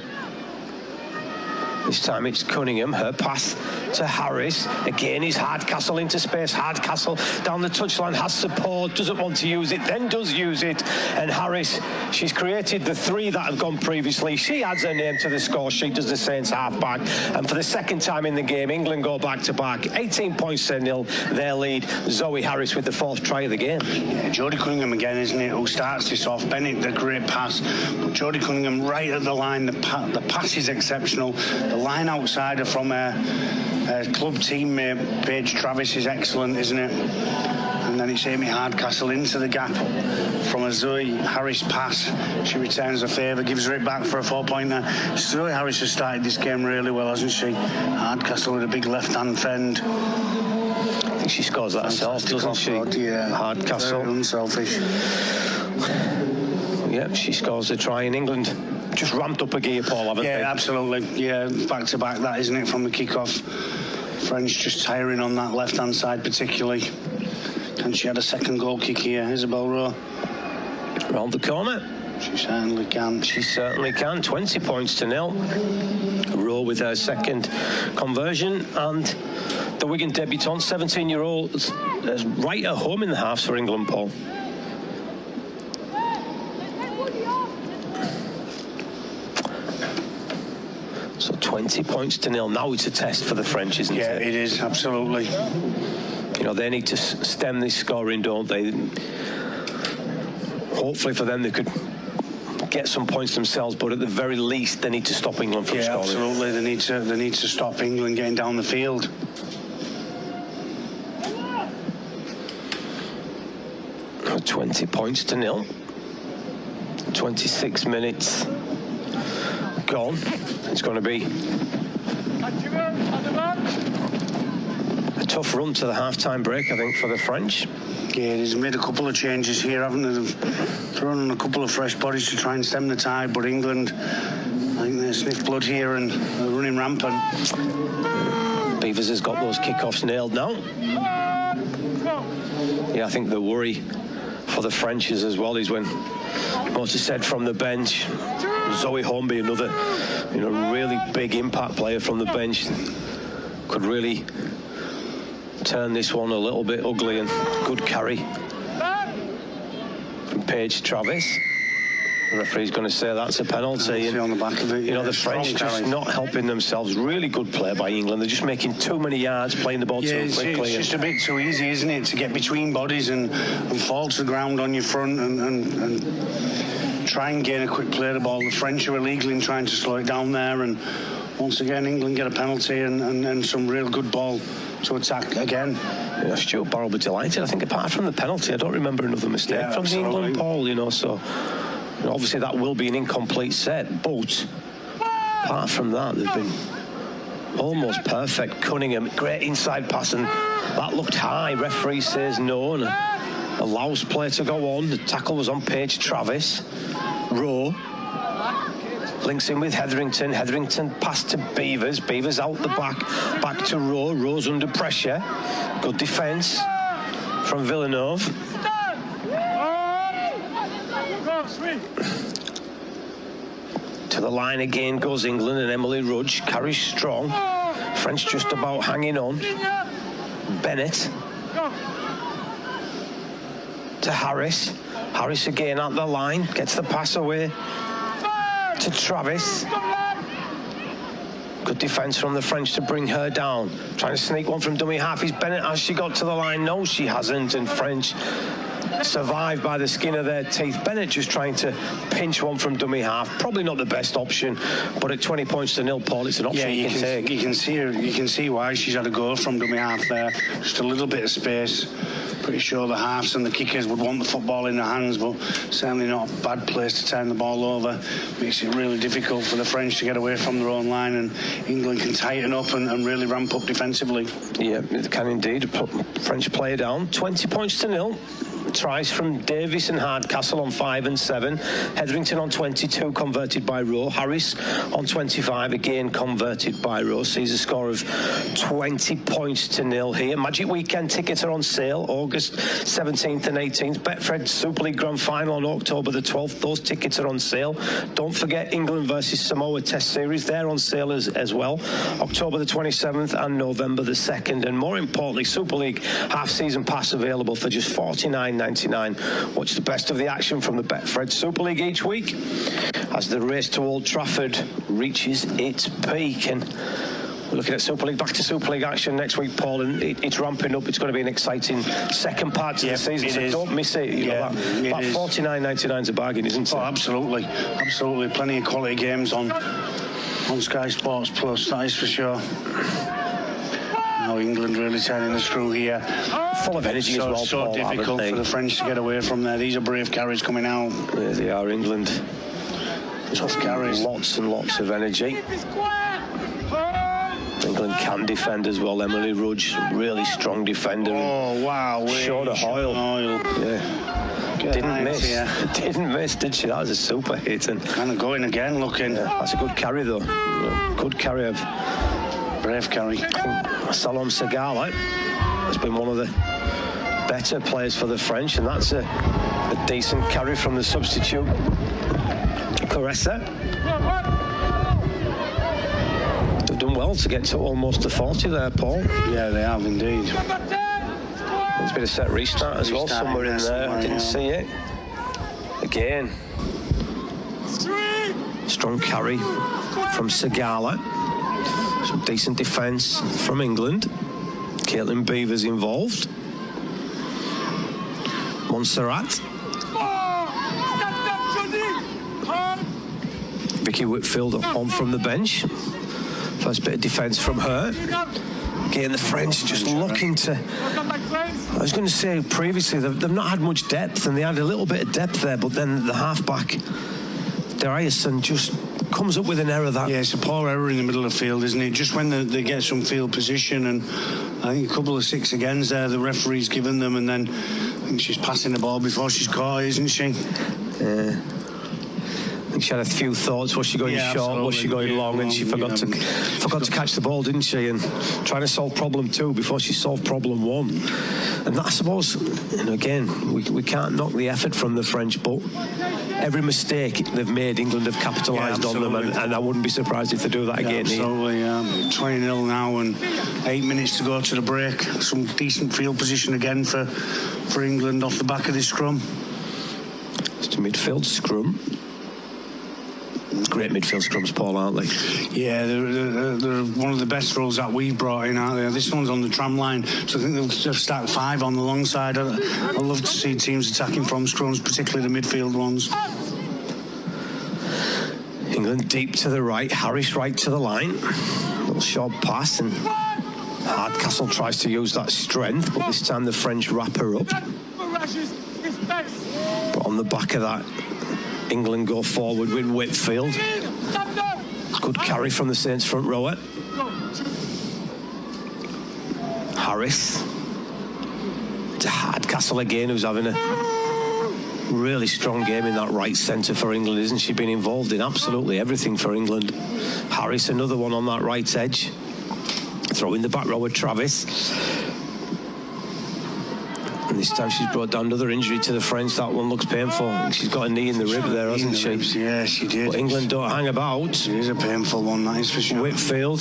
This time it's Cunningham, her pass to Harris. Again, he's Hardcastle into space. Hardcastle down the touchline, has support, doesn't want to use it, then does use it. And Harris, she's created the 3 that have gone previously. She adds her name to the score sheet, does the Saints half-back. And for the second time in the game, England go back-to-back. 18 points to 0, their lead. Zoe Harris with the 4th try of the game. Yeah, Jodie Cunningham again, isn't it, who starts this off. Bennett, the great pass. But Jodie Cunningham right at the line. The pass is exceptional. The line outsider from her club teammate Paige Travis is excellent, isn't it? And then it's Amy Hardcastle into the gap from a Zoe Harris pass. She returns a favour, gives her it back for a 4-pointer. Zoe Harris has started this game really well, hasn't she? Hardcastle with a big left-hand fend. I think she scores that herself, doesn't she? Yeah. Hardcastle. Very unselfish. Yeah, she scores a try in England. Just ramped up a gear, Paul, haven't they? Yeah, absolutely. Yeah, back-to-back, that, isn't it, from the kick-off. French just tiring on that left-hand side particularly. And she had a second goal kick here, Isabel Rowe. Round the corner. She certainly can. She certainly can. 20 points to 0. Rowe with her second conversion. And the Wigan debutant, 17-year-old, is right at home in the halves for England, Paul. So 20 points to 0. Now it's a test for the French, isn't it? Yeah, it is, absolutely. You know, they need to stem this scoring, don't they? Hopefully for them, they could get some points themselves, but at the very least, they need to stop England from scoring. Absolutely. They need to stop England getting down the field. Oh, 20 points to 0. 26 minutes gone. It's going to be a tough run to the half-time break, I think, for the French. Yeah, he's made a couple of changes here, haven't they? They've thrown in a couple of fresh bodies to try and stem the tide, but England, I think they sniff blood here and are running rampant. Beavers has got those kickoffs nailed now. Yeah, I think the worry for the French is as well is when Moses said from the bench, Zoe Hornby, another really big impact player from the bench, could really turn this one a little bit ugly. And good carry from Paige Travis. The referee's going to say that's a penalty. And on the back of it, the French just not helping themselves. Really good play by England. They're just making too many yards, playing the ball too quickly. It's just a bit too easy, isn't it, to get between bodies and fall to the ground on your front and try and gain a quick play of the ball. The French are illegal in trying to slow it down there, and once again England get a penalty and some real good ball to attack again. Stuart Barrow will be delighted. I think apart from the penalty, I don't remember another mistake from the England Paul, so obviously that will be an incomplete set, but apart from that, they've been almost perfect. Cunningham, great inside pass, and that looked high. Referee says no and allows play to go on. The tackle was on Paige Travis. Rowe links in with Hetherington. Hetherington pass to Beavers. Beavers out the back to Rowe. Rowe's under pressure. Good defence from Villeneuve. To the line again goes England, and Emily Rudge carries strong. French just about hanging on. Bennett to Harris. Harris again at the line, gets the pass away to Travis. Good defence from the French to bring her down. Trying to sneak one from dummy half. Is Bennett, has she got to the line? No, she hasn't, and French survived by the skin of their teeth. Bennett just trying to pinch one from dummy half. Probably not the best option, but at 20 points to 0, Paul, it's an option you can take. You can see why she's had a go from dummy half there. Just a little bit of space. Pretty sure the halves and the kickers would want the football in their hands, but certainly not a bad place to turn the ball over. Makes it really difficult for the French to get away from their own line, and England can tighten up and really ramp up defensively. Yeah, it can indeed. French player down. 20 points to 0. tries from Davis and Hardcastle on 5 and 7. Hetherington on 22, converted by Rowe. Harris on 25, again converted by Rowe. Sees a score of 20 points to 0 here. Magic Weekend tickets are on sale August 17th and 18th. Betfred Super League Grand Final on October the 12th. Those tickets are on sale. Don't forget England versus Samoa Test Series. They're on sale as well. October the 27th and November the 2nd. And more importantly, Super League half-season pass available for just $49.99. Watch the best of the action from the Betfred Super League each week as the race to Old Trafford reaches its peak. And we're looking at Super League, back to Super League action next week, Paul, and it's ramping up. It's going to be an exciting second part to the season, so don't miss it. You know, that $49.99 is a bargain, isn't it? Oh, absolutely. Plenty of quality games on Sky Sports Plus, that is for sure. Now England really turning the screw here. Full of energy as well, so Paul, difficult for the French to get away from there. These are brave carries coming out. There they are, England. Tough carries. Lots and lots of energy. England can defend as well. Emily Rudge, really strong defender. Oh, wow. Short of Hoyle. Yeah. Didn't miss, did she? That was a super hit. And kind of going again, looking. Yeah, that's a good carry, though. Good carry of... Brave carry. I think Salom Segala has been one of the better players for the French, and that's a decent carry from the substitute, Caressa. They've done well to get to almost the 40 there, Paul. Yeah, they have indeed. There's been a set restart as well, somewhere in there. I didn't see it. Again. Strong carry from Segala. Some decent defence from England. Caitlin Beaver's involved. Montserrat. Vicky Whitfield on from the bench. First bit of defence from her. Again, the French just looking to... I was going to say previously, they've not had much depth, and they had a little bit of depth there, but then the half-back, Dariuson, just comes up with an error that... Yeah, it's a poor error in the middle of the field, isn't it? Just when they get some field position, and I think a couple of 6-agains there, the referee's given them, and then I think she's passing the ball before she's caught, isn't she? Yeah. I think she had a few thoughts. Was she going short? Absolutely. Was she going long? And she forgot to catch the ball, didn't she? And trying to solve problem 2 before she solved problem 1. And I suppose, and again, we can't knock the effort from the French, but every mistake they've made, England have capitalised on them, and I wouldn't be surprised if they do that again. Absolutely, 20-0 now, and 8 minutes to go to the break. Some decent field position again for England off the back of this scrum. It's a midfield scrum. Great midfield scrums, Paul, aren't they? Yeah, they're one of the best roles that we've brought in, aren't they? This one's on the tram line, so I think they've stacked 5 on the long side. I love to see teams attacking from scrums, particularly the midfield ones. England deep to the right, Harris right to the line. Little short pass, and Hardcastle tries to use that strength, but this time the French wrap her up. But on the back of that, England go forward with Whitfield. Good carry from the Saints front rower. Harris to Hardcastle again, who's having a really strong game in that right centre for England, isn't she? Been involved in absolutely everything for England. Harris, another one on that right edge. Throwing the back rower, Travis. And this time she's brought down another injury to the French. That one looks painful. I think she's got a knee in the rib there, hasn't she? Yeah, she did. But England don't hang about. It is a painful one, that is for sure. Whitfield.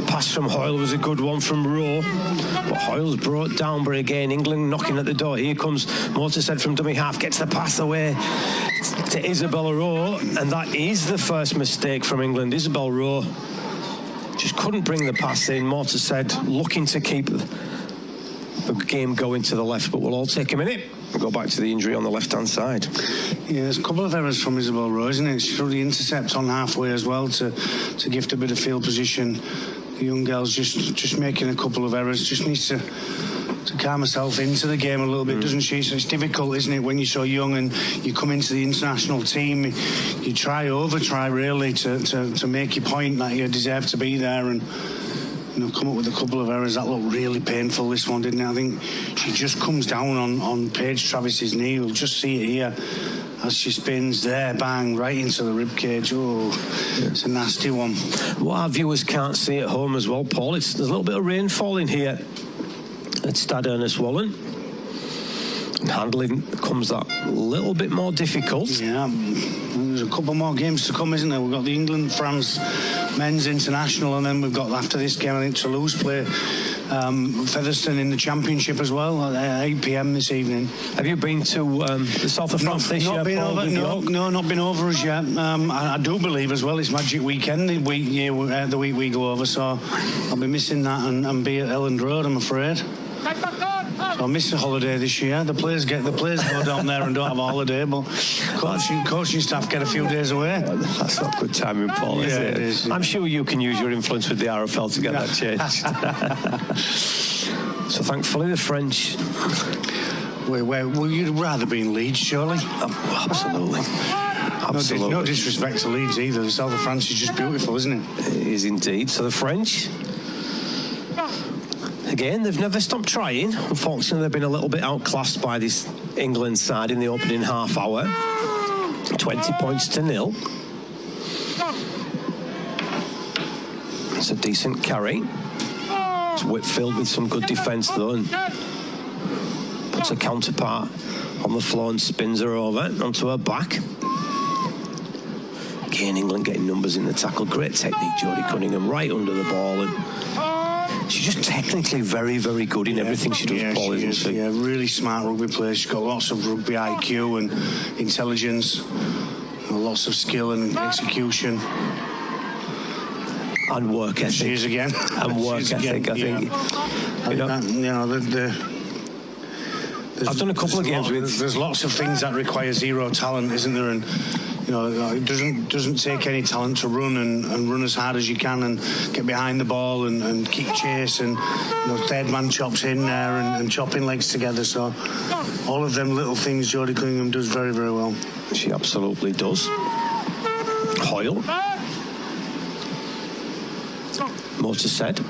Pass from Hoyle was a good one from Rowe. But Hoyle's brought down, but again, England knocking at the door. Here comes Motorhead from dummy half, gets the pass away to Isabella Rowe. And that is the first mistake from England. Isabella Rowe just couldn't bring the pass in. Motorhead looking to keep the game going to the left, but we'll all take a minute. We'll go back to the injury on the left-hand side. Yeah, there's a couple of errors from Isabel Rowe, isn't it? She threw the intercept on halfway as well to gift a bit of field position. The young girl's just making a couple of errors. Just needs to calm herself into the game a little bit, doesn't she? So it's difficult, isn't it, when you're so young and you come into the international team, you try really to make your point that you deserve to be there, and come up with a couple of errors that looked really painful. This one, didn't it? I think she just comes down on Paige Travis's knee. You'll just see it here as she spins there, bang, right into the rib cage. Oh, it's a nasty one. What our viewers can't see at home as well, Paul, there's a little bit of rain falling here at Stade Ernest Wallen. And handling becomes that little bit more difficult. Yeah, there's a couple more games to come, isn't there? We've got the England-France men's international, and then we've got, after this game, I think Toulouse play Featherstone in the championship as well at 8 p.m. this evening. Have you been to the south of France this year, Paul? No, not been over as yet. I do believe as well it's Magic Weekend the week we go over, so I'll be missing that and be at Elland Road, I'm afraid. So I missed the holiday this year. The players go down there and don't have a holiday, but coaching staff get a few days away. That's not good timing, Paul, is it? It is, yeah. I'm sure you can use your influence with the RFL to get that changed. So thankfully the French... Well, you'd rather be in Leeds, surely? Absolutely. Absolutely. No disrespect to Leeds either. The south of France is just beautiful, isn't it? It is indeed. So the French... Again, they've never stopped trying. Unfortunately, they've been a little bit outclassed by this England side in the opening half hour. 20 points to 0. It's a decent carry. It's Whitfield with some good defence, though, and puts a counterpart on the floor and spins her over onto her back. Again, England getting numbers in the tackle. Great technique, Jodie Cunningham, right under the ball. And she's just technically very, very good in everything she does, Paul, isn't she? Yeah, really smart rugby player. She's got lots of rugby IQ and intelligence, and lots of skill and execution. And work ethic. She is again. And work ethic, I think. I've done a couple of games with... There's lots of things that require zero talent, isn't there? And it doesn't take any talent to run and run as hard as you can and get behind the ball and keep chase and third man chops in there and chopping legs together. So all of them little things Jodie Cunningham does very, very well. She absolutely does. Hoyle. Motorset.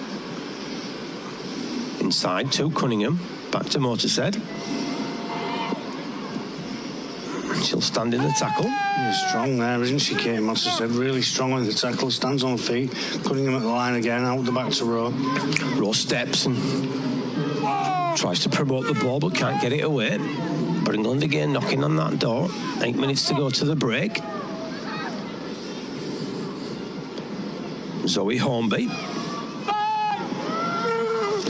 Inside to Cunningham. Back to Motorset. She'll stand in the tackle. Yeah, strong there, isn't she, Kate Motorset? Really strong on the tackle, stands on her feet. Cunningham at the line again, out the back to Rowe. Rowe steps and tries to promote the ball but can't get it away. But England again knocking on that door. 8 minutes to go to the break. Zoe Hornby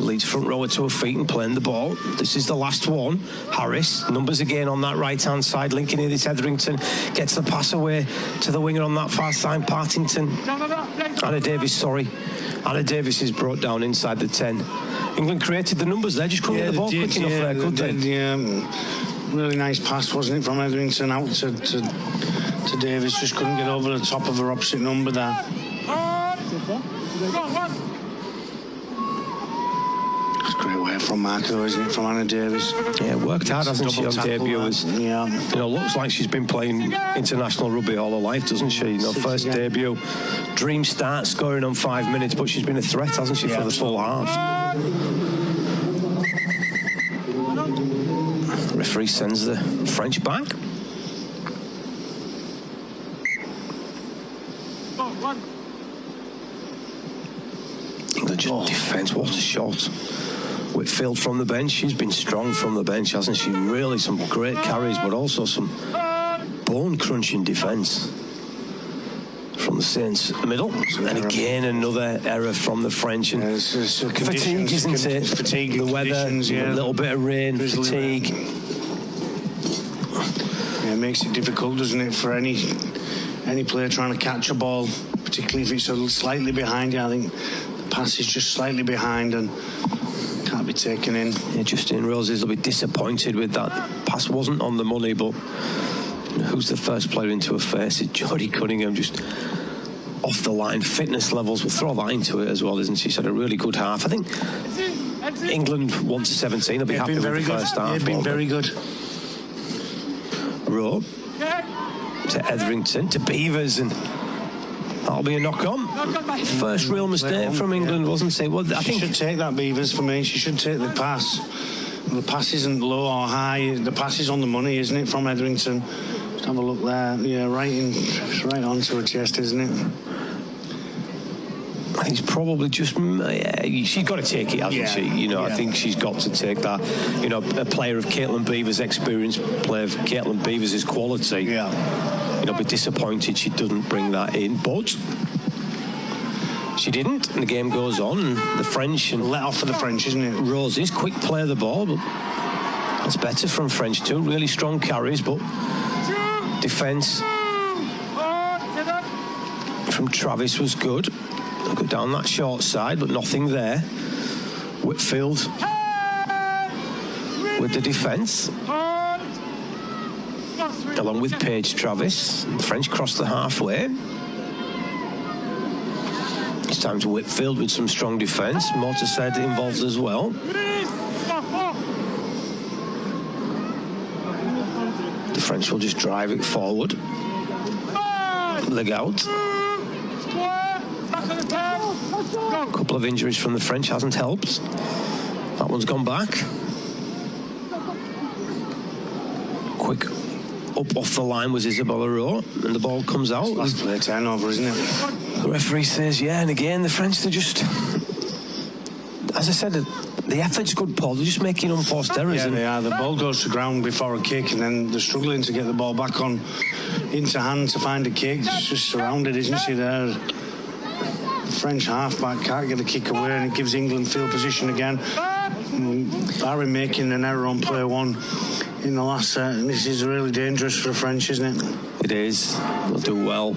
leads front rower to her feet and playing the ball. This is the last one. Harris, numbers again on that right-hand side, linking in this Etherington, gets the pass away to the winger on that far side, Partington. Anna Davis is brought down inside the 10. England created the numbers there, just couldn't get the ball quick enough there, could they? Yeah, really nice pass, wasn't it, from Etherington out to Davis. Just couldn't get over the top of her opposite number there. Great way from Mark, though, isn't it, from Anna Davis? Yeah, worked hard, hasn't she, on debut? Yeah. Looks like she's been playing international rugby all her life, doesn't she? First debut, dream start, scoring on 5 minutes, but she's been a threat, hasn't she, for the full half? The referee sends the French back. England just defence, what a shot. Whitfield from the bench, she's been strong from the bench, hasn't she? Really some great carries, but also some bone-crunching defence from the Saints middle. And again, another error from the French. And fatigue, isn't it? Fatigue, the weather, a little bit of rain, fatigue. Yeah, it makes it difficult, doesn't it, for any player trying to catch a ball, particularly if it's slightly behind you. I think the pass is just slightly behind and can't be taken in. Yeah, Justine Roses will be disappointed with that. The pass wasn't on the money, but who's the first player into her face? It's Jodie Cunningham, just off the line. Fitness levels, we'll throw that into it as well, isn't she? She's had a really good half. I think England 1-17. They'll be happy with the first half. They've been very good. Rowe to Etherington to Beavers, and that'll be a knock on. First real mistake from England, wasn't it? Well, I She think should take that, Beavers, for me. She should take the pass. The pass isn't low or high. The pass is on the money, isn't it, from Etherington? Just have a look there. Yeah, right onto her chest, isn't it? I think it's probably just, she's got to take it, hasn't she? You know, I think she's got to take that. You know, a player of Caitlin Beavers' experience, player of Caitlin Beavers' quality. Yeah. You know, be disappointed she doesn't bring that in, but she didn't, and the game goes on. And the French and Let off for the French, isn't it? Roses, quick play of the ball, but that's better from French too. Really strong carries, but defence from Travis was good. Go down that short side, but nothing there. Whitfield with the defence, along with Paige Travis. The French cross the halfway. It's time to Whitfield with some strong defence. Motorhead involved as well. The French will just drive it forward. Leg out. A couple of injuries from the French hasn't helped. That one's gone back. Quick up off the line was Isabella Rowe, and the ball comes out. Last play turnover, isn't it? The referee says, yeah, and again, the French, they're just, as I said, the effort's good, Paul. They're just making unforced errors. Yeah, they are. The ball goes to ground before a kick, and then they're struggling to get the ball back on into hand to find a kick. She's just surrounded, isn't she, there? The French halfback can't get a kick away, and it gives England field position again. Barry making an error on play one in the last set, and this is really dangerous for the French, isn't it? It is. They'll do well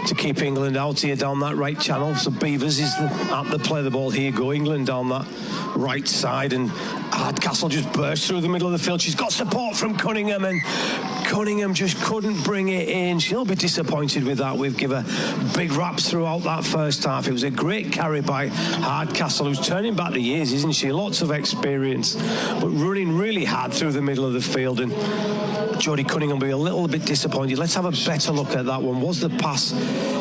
to keep England out here down that right channel. So Beavers is at the play the ball. Here go England down that right side, and Hardcastle just burst through the middle of the field. She's got support from Cunningham, and Cunningham just couldn't bring it in. She'll be disappointed with that. We've given her big raps throughout that first half. It was a great carry by Hardcastle, who's turning back the years, isn't she? Lots of experience, but running really hard through the middle of the field. And Jodie Cunningham will be a little bit disappointed. Let's have a better look at that one. Was the pass,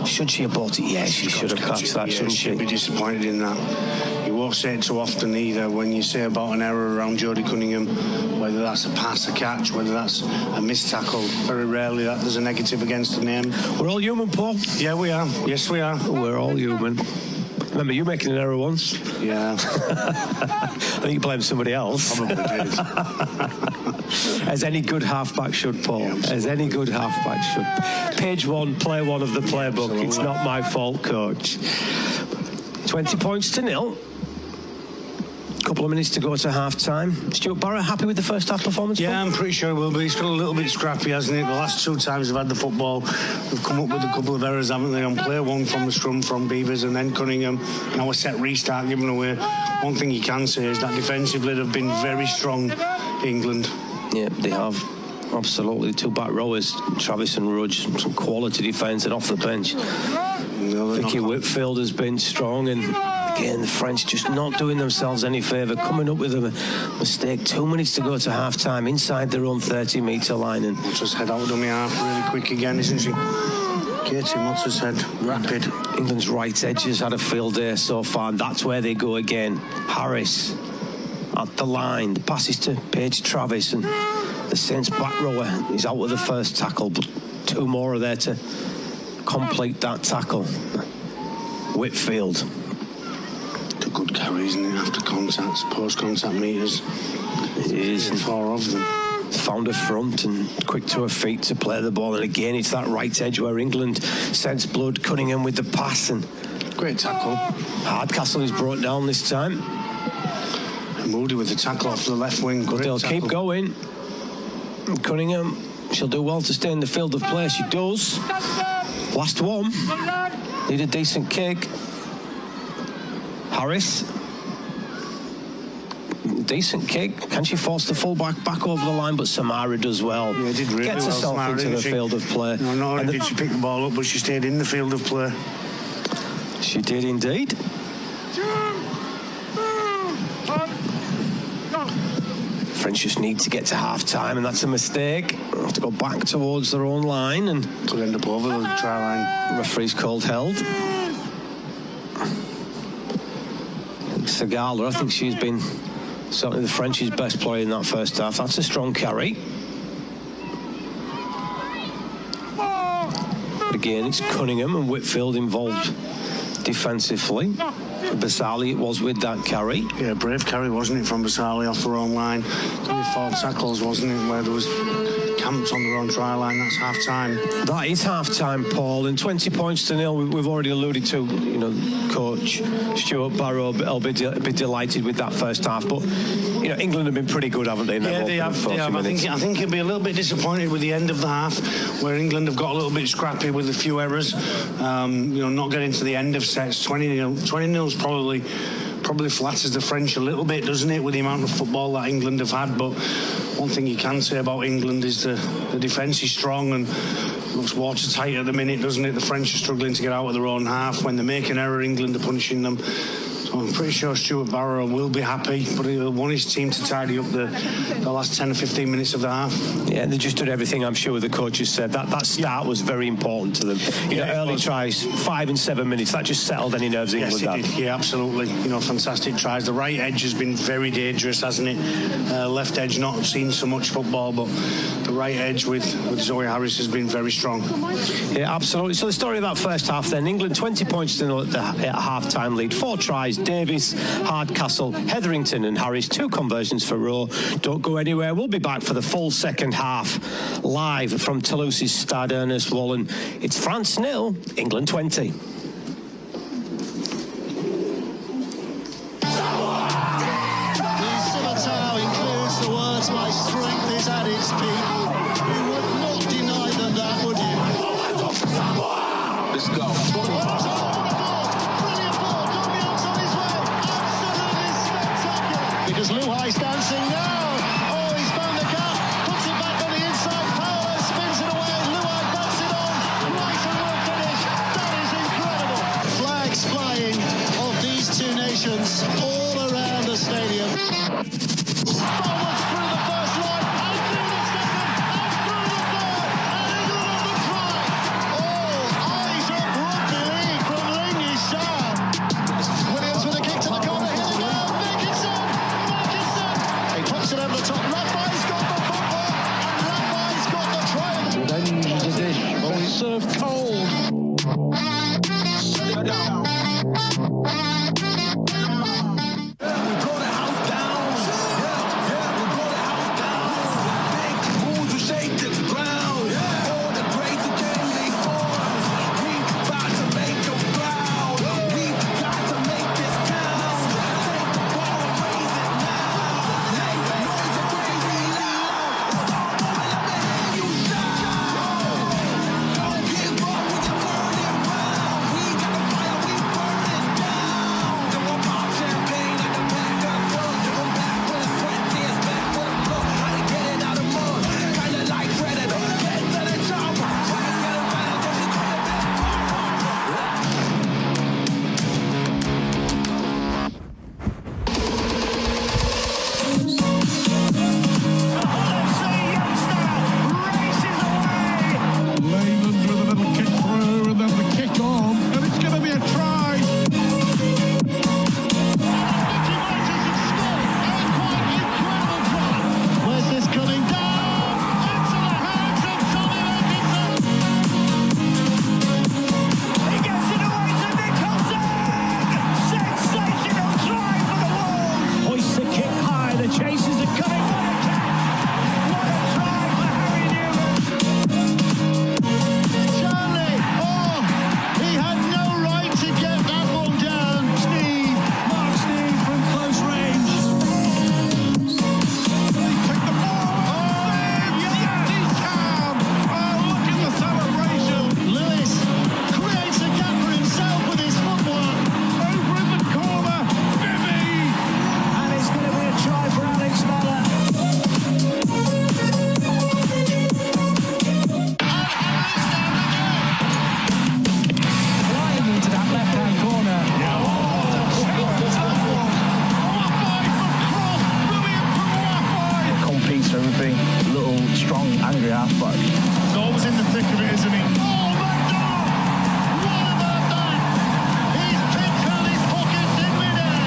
should she have bought it? Yeah, she should have catched that, shouldn't she? She'll be disappointed in that. You won't say it too often either when you say about an error around Jodie Cunningham, whether that's a pass, a catch, whether that's a missed tackle. Very rarely that there's a negative against the name. We're all human, Paul. Yeah, we are. Yes, we are. We're all human. Remember you making an error once? Yeah. I think you blame somebody else. Probably did. As any good halfback should, Paul. Yeah, as any good halfback should. Page one, play one of the playbook. It's not my fault, coach. 20 points to 0. Couple of minutes to go to half-time. Stuart Barrett, happy with the first half performance? Yeah, I'm pretty sure it will be. It's got a little bit scrappy, hasn't it? The last two times they've had the football, they've come up with a couple of errors, haven't they? On play one from the scrum from Beavers, and then Cunningham. Now a set restart given away. One thing you can say is that defensively they've been very strong, England. Yeah, they have. Absolutely. Two back rowers, Travis and Rudge, some quality defence, and off the bench. Vicky Whitfield has been strong, and again, the French just not doing themselves any favour, coming up with a mistake. 2 minutes to go to half-time inside their own 30-metre line. And We'll just head out dummy half really quick again, isn't she? Katie Mott's rapid. England's right edge has had a field day so far, and that's where they go again. Harris at the line. The passes to Paige Travis, and the Saints back rower is out with the first tackle, but two more are there to complete that tackle. Whitfield. It's a good carry, isn't it? After contacts, post-contact meters. It is. 4 of them. Found her front and quick to her feet to play the ball, and again it's that right edge where England sends blood. Cunningham with the pass, and Great tackle. Hardcastle is brought down this time. Moody with the tackle off the left wing. But they'll keep going. Cunningham, she'll do well to stay in the field of play. She does. Last one. Need a decent kick. Harris. Decent kick. Can she force the fullback back over the line? But Samara does well. Yeah, did really Gets well, herself Samara, into the didn't she? field of play. No, not only did she pick the ball up, but she stayed in the field of play. She did indeed. 2, 1, go. French just need to get to half-time, and that's a mistake. They'll have to go back towards their own line, and could end up over the try line. Referee's called held. Sagala, I think she's been certainly the French's best player in that first half. That's a strong carry. But again, it's Cunningham and Whitfield involved defensively. Basali it was with that carry. Yeah, brave carry, wasn't it, from Basali off their own line. Only 4 tackles, wasn't it, where there was camps on their own try line. That's half-time. That is half-time, Paul, and 20 points to nil. We've already alluded to, you know, Coach Stuart Barrow will be delighted with that first half, but, you know, England have been pretty good, haven't they? Yeah, they have. I think he'll be a little bit disappointed with the end of the half, where England have got a little bit scrappy with a few errors. You know, not getting to the end of sets. 20-0 is probably flatters the French a little bit, doesn't it, with the amount of football that England have had. But one thing you can say about England is the defence is strong and looks watertight at the minute, doesn't it? The French are struggling to get out of their own half. When they make an error, England are punishing them. So I'm pretty sure Stuart Barrow will be happy, but he'll want his team to tidy up the last 10 or 15 minutes of the half. Yeah, and they just did everything, I'm sure the coaches said. That start was very important to them. You know, early tries, 5 and 7 minutes, that just settled any nerves England had. Yes, it did. Yeah, absolutely. You know, fantastic tries. The right edge has been very dangerous, hasn't it? Left edge not seen so much football, but the right edge with Zoe Harris has been very strong. Yeah, absolutely. So the story of that first half then, England 20 points to nil at half-time lead, 4 tries, Davis, Hardcastle, Hetherington and Harris, 2 conversions for Rowe. Don't go anywhere. We'll be back for the full second half, live from Toulouse's Stade Ernest Wallen. It's France 0, England 20. Includes the words "my strength is at its peak." You would not deny them that, would you? Let's go. Brilliant ball. Domian's on his way. Absolutely spectacular. Because Luhai's dancing now. Oh, he's found the gap. Puts it back on the inside. Paolo spins it away. Luhai bats it on. Right and well finished. That is incredible. Flags flying of these two nations all around the stadium. Forwards through the first line, and through the second, and through the third, and England on the try. All eyes up rugby league from Lingy Shah. Williams with a kick to the corner, here they go, Dickinson! He puts it over half-back. He's always in the thick of it, isn't he? Oh, McDonald! What about that? He's picked out his pockets in midair.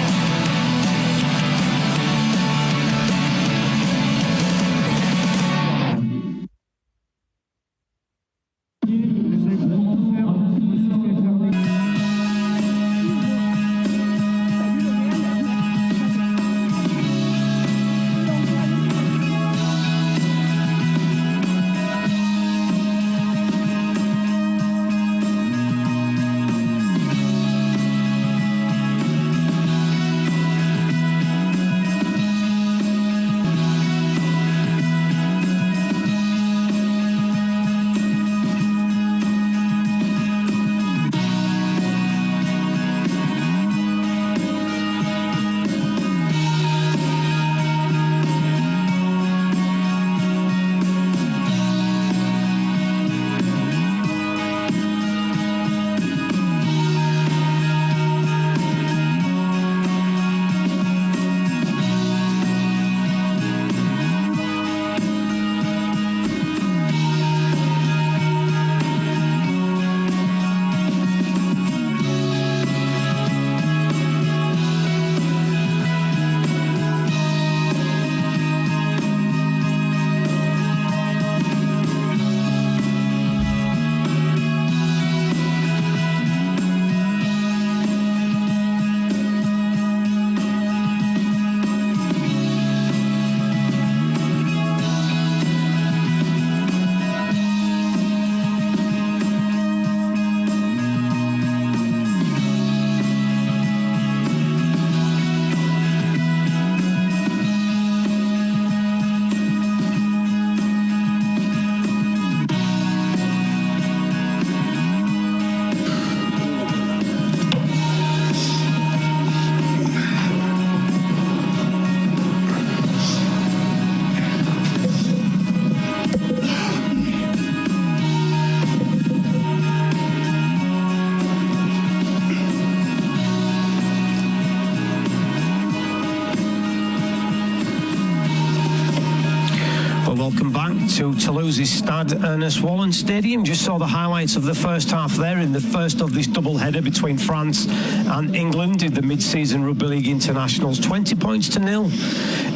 Welcome back to Toulouse's Stade Ernest Wallen Stadium. Just saw the highlights of the first half there in the first of this double header between France and England in the mid-season Rugby League Internationals. 20 points to 0.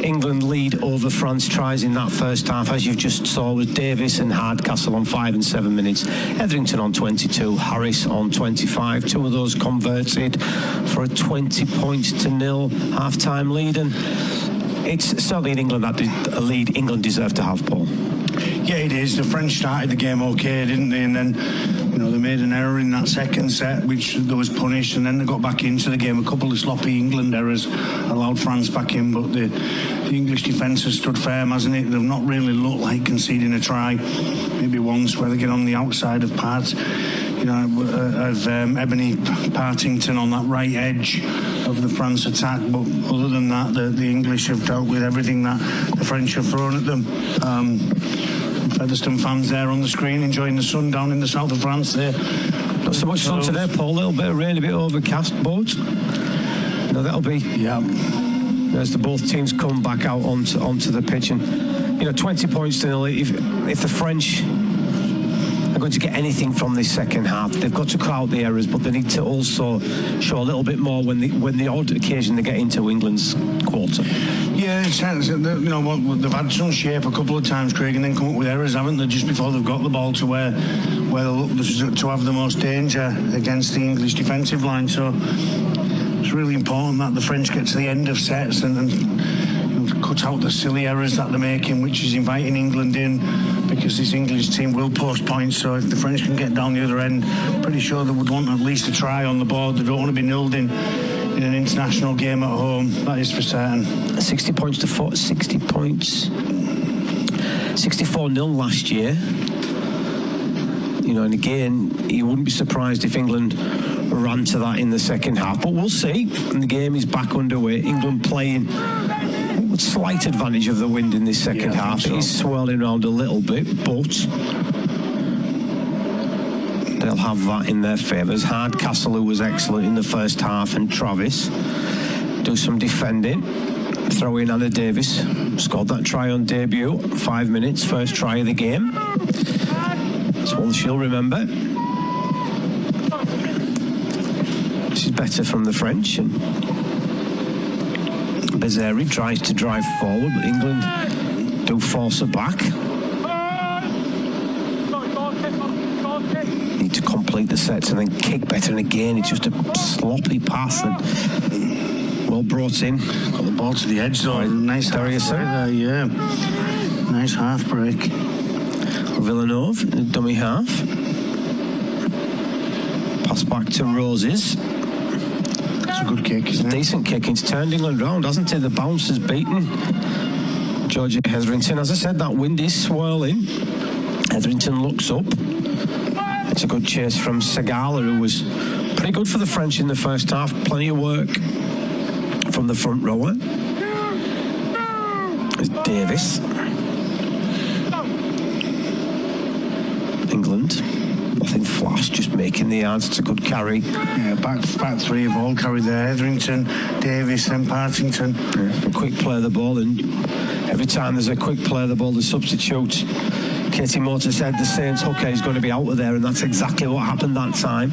England lead over France tries in that first half, as you've just saw, with Davis and Hardcastle on 5 and 7 minutes, Etherington on 22, Harris on 25. Two of those converted for a 20 points to 0 half-time lead. And it's certainly in England that a lead England deserved to have, Paul. Yeah, it is. The French started the game okay, didn't they? And then, they made an error in that second set, which they was punished, and then they got back into the game. A couple of sloppy England errors allowed France back in, but the English defence has stood firm, hasn't it? They've not really looked like conceding a try. Maybe once where they get on the outside of parts. Ebony Partington on that right edge of the France attack, but other than that, the English have dealt with everything that the French have thrown at them. Featherstone fans there on the screen enjoying the sun down in the south of France there. Not so much sun today, Paul. A little bit of rain, a bit overcast, but that'll be. Yeah. As the both teams come back out onto the pitch, and 20 points to 0. If the French are going to get anything from this second half, they've got to cut out the errors, but they need to also show a little bit more when the odd occasion they get into England's quarter. Yeah, they've had some shape a couple of times, Craig, and then come up with errors, haven't they, just before they've got the ball to where they look to have the most danger against the English defensive line. So it's really important that the French get to the end of sets and cut out the silly errors that they're making, which is inviting England in, because this English team will post points. So if the French can get down the other end, pretty sure they would want at least a try on the board. They don't want to be nilled in an international game at home, that is for certain. 60 points to 60 points. 64-0 last year. And again, you wouldn't be surprised if England ran to that in the second half. But we'll see. And the game is back underway. England playing with slight advantage of the wind in this second half. So. It is swirling around a little bit, but they'll have that in their favours. Hardcastle, who was excellent in the first half, and Travis do some defending. throw in Anna Davis. Scored that try on debut. 5 minutes, first try of the game. It's one she'll remember. This is better from the French. And Bezzeri tries to drive forward, but England do force her back. Need to complete the sets and then kick better, and again it's just a sloppy pass and well brought in. Got the ball to the edge though. Right. Nice half break there, yeah. Nice half break. Villeneuve, dummy half. Pass back to Roses. It's a good kick, isn't it? Decent kick. It's turned England round, hasn't it? The bounce has beaten Georgia Hetherington. As I said, that wind is swirling. Hetherington looks up. It's a good chase from Segala, who was pretty good for the French in the first half. Plenty of work from the front rower. It's Davis. England. Nothing flash, just making the yards. It's a good carry. Yeah, back three have all carried there. Hetherington, Davis and Partington. Yeah. Quick play of the ball, and every time there's a quick play of the ball, the substitute, Katie Motor said the Saints hooker is going to be out of there, and that's exactly what happened that time.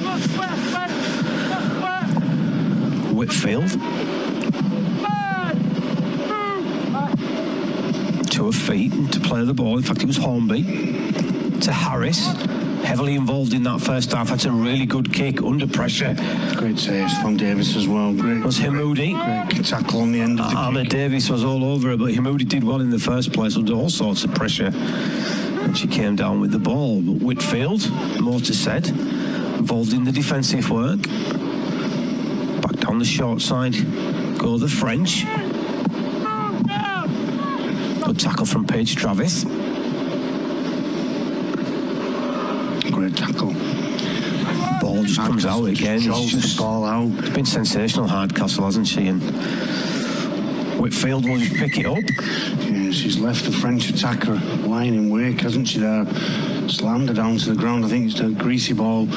Whitfield. To her feet and to play the ball. In fact, it was Hornby. To Harris. Heavily involved in that first half. That's a really good kick under pressure. Great save from Davis as well. Great. Was Hamoudi. Great tackle on the end of the Anna kick. Davis was all over it, but Hamoudi did well in the first place under all sorts of pressure. And she came down with the ball. But Whitfield, Motor said, involved in the defensive work. Back down the short side go the French. Good tackle from Paige Travis. Great tackle. Ball just comes out again. Jolts the ball out. It's been sensational, Hardcastle, hasn't she? And Whitfield will just pick it up. Yeah, she's left the French attacker lying in wake, hasn't she, there? Slammed her down to the ground. I think it's the greasy ball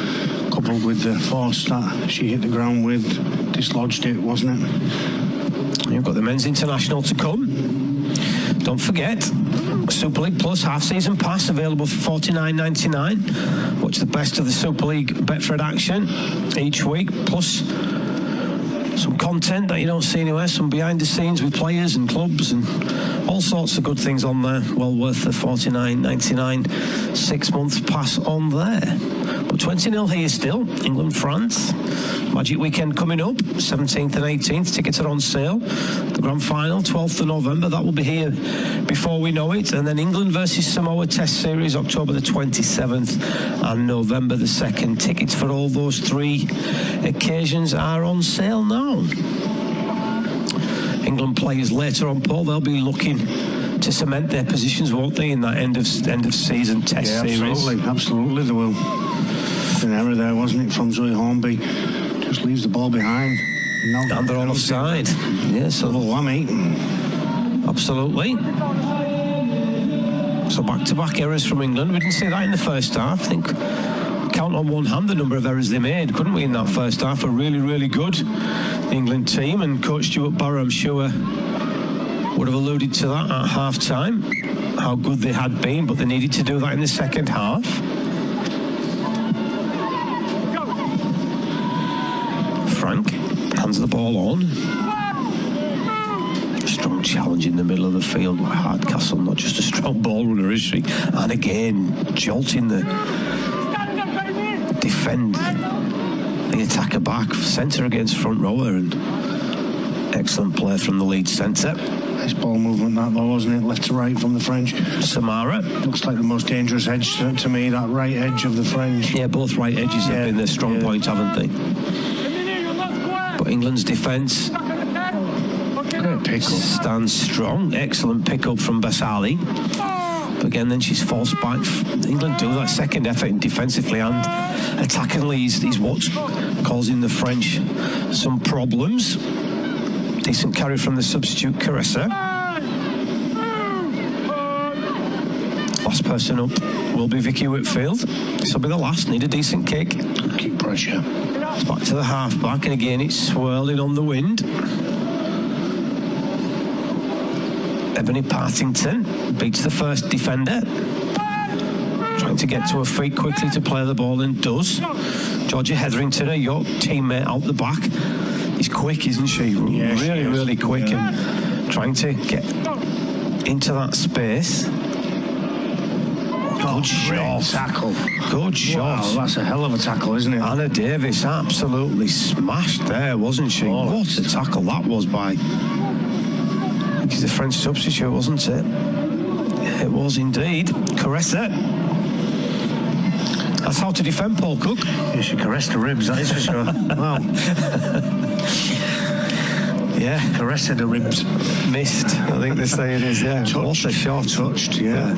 coupled with the force that she hit the ground with. Dislodged it, wasn't it? You've got the men's international to come. Don't forget, Super League Plus half-season pass available for $49.99. Watch the best of the Super League Betfred action each week, plus some content that you don't see anywhere, some behind the scenes with players and clubs and all sorts of good things on there. Well worth the $49.99 6-month pass on there. But 20-0 here still. England, France. Magic weekend coming up, 17th and 18th. Tickets are on sale. The grand final, 12th of November. That will be here before we know it. And then England versus Samoa Test Series, October the 27th and November the 2nd. Tickets for all those three occasions are on sale now. England players later on, Paul, they'll be looking to cement their positions, won't they, in that end of season Test Series? Absolutely they will. An error there, wasn't it, from Zoe Hornby? Just leaves the ball behind. And they're all offside. Yeah, so double whammy. Absolutely. So back-to-back errors from England. We didn't see that in the first half. I think count on one hand the number of errors they made, couldn't we, in that first half? A really, really good England team, and Coach Stuart Barrow, I'm sure, would have alluded to that at half-time, how good they had been, but they needed to do that in the second half. Frank hands the ball on. Strong challenge in the middle of the field by Hardcastle, not just a strong ball runner, is she? And again, jolting the the attacker back, centre against front rower, and excellent play from the lead centre. Nice ball movement that though, wasn't it? Left to right from the French. Samara. Looks like the most dangerous edge to me, that right edge of the French. Yeah, both right edges have been their strong point, haven't they? But England's defence stands strong. Excellent pick-up from Basali. But again, then she's forced back. England do that second effort defensively and attackingly is what's causing the French some problems. Decent carry from the substitute, Caressa. Last person up will be Vicky Whitfield. This will be the last. Need a decent kick. Keep pressure. It's back to the half-back, and again it's swirling on the wind. Ebony Partington beats the first defender. Trying to get to her feet quickly to play the ball, and does. Georgia Hetherington, your teammate out the back, is quick, isn't she? Yeah, really quick, and trying to get into that space. Good shot. Tackle. Good shot. Wow, that's a hell of a tackle, isn't it? Anna Davis absolutely smashed there, wasn't she? What a tackle that was by... She's the French substitute, wasn't it? It was indeed. Caressa. That's how to defend Paul Cook. Yeah, she caressed the ribs, that is for sure. Wow. Yeah. Caressed the ribs. Missed, I think the saying is, yeah. What a shot. Touched, yeah.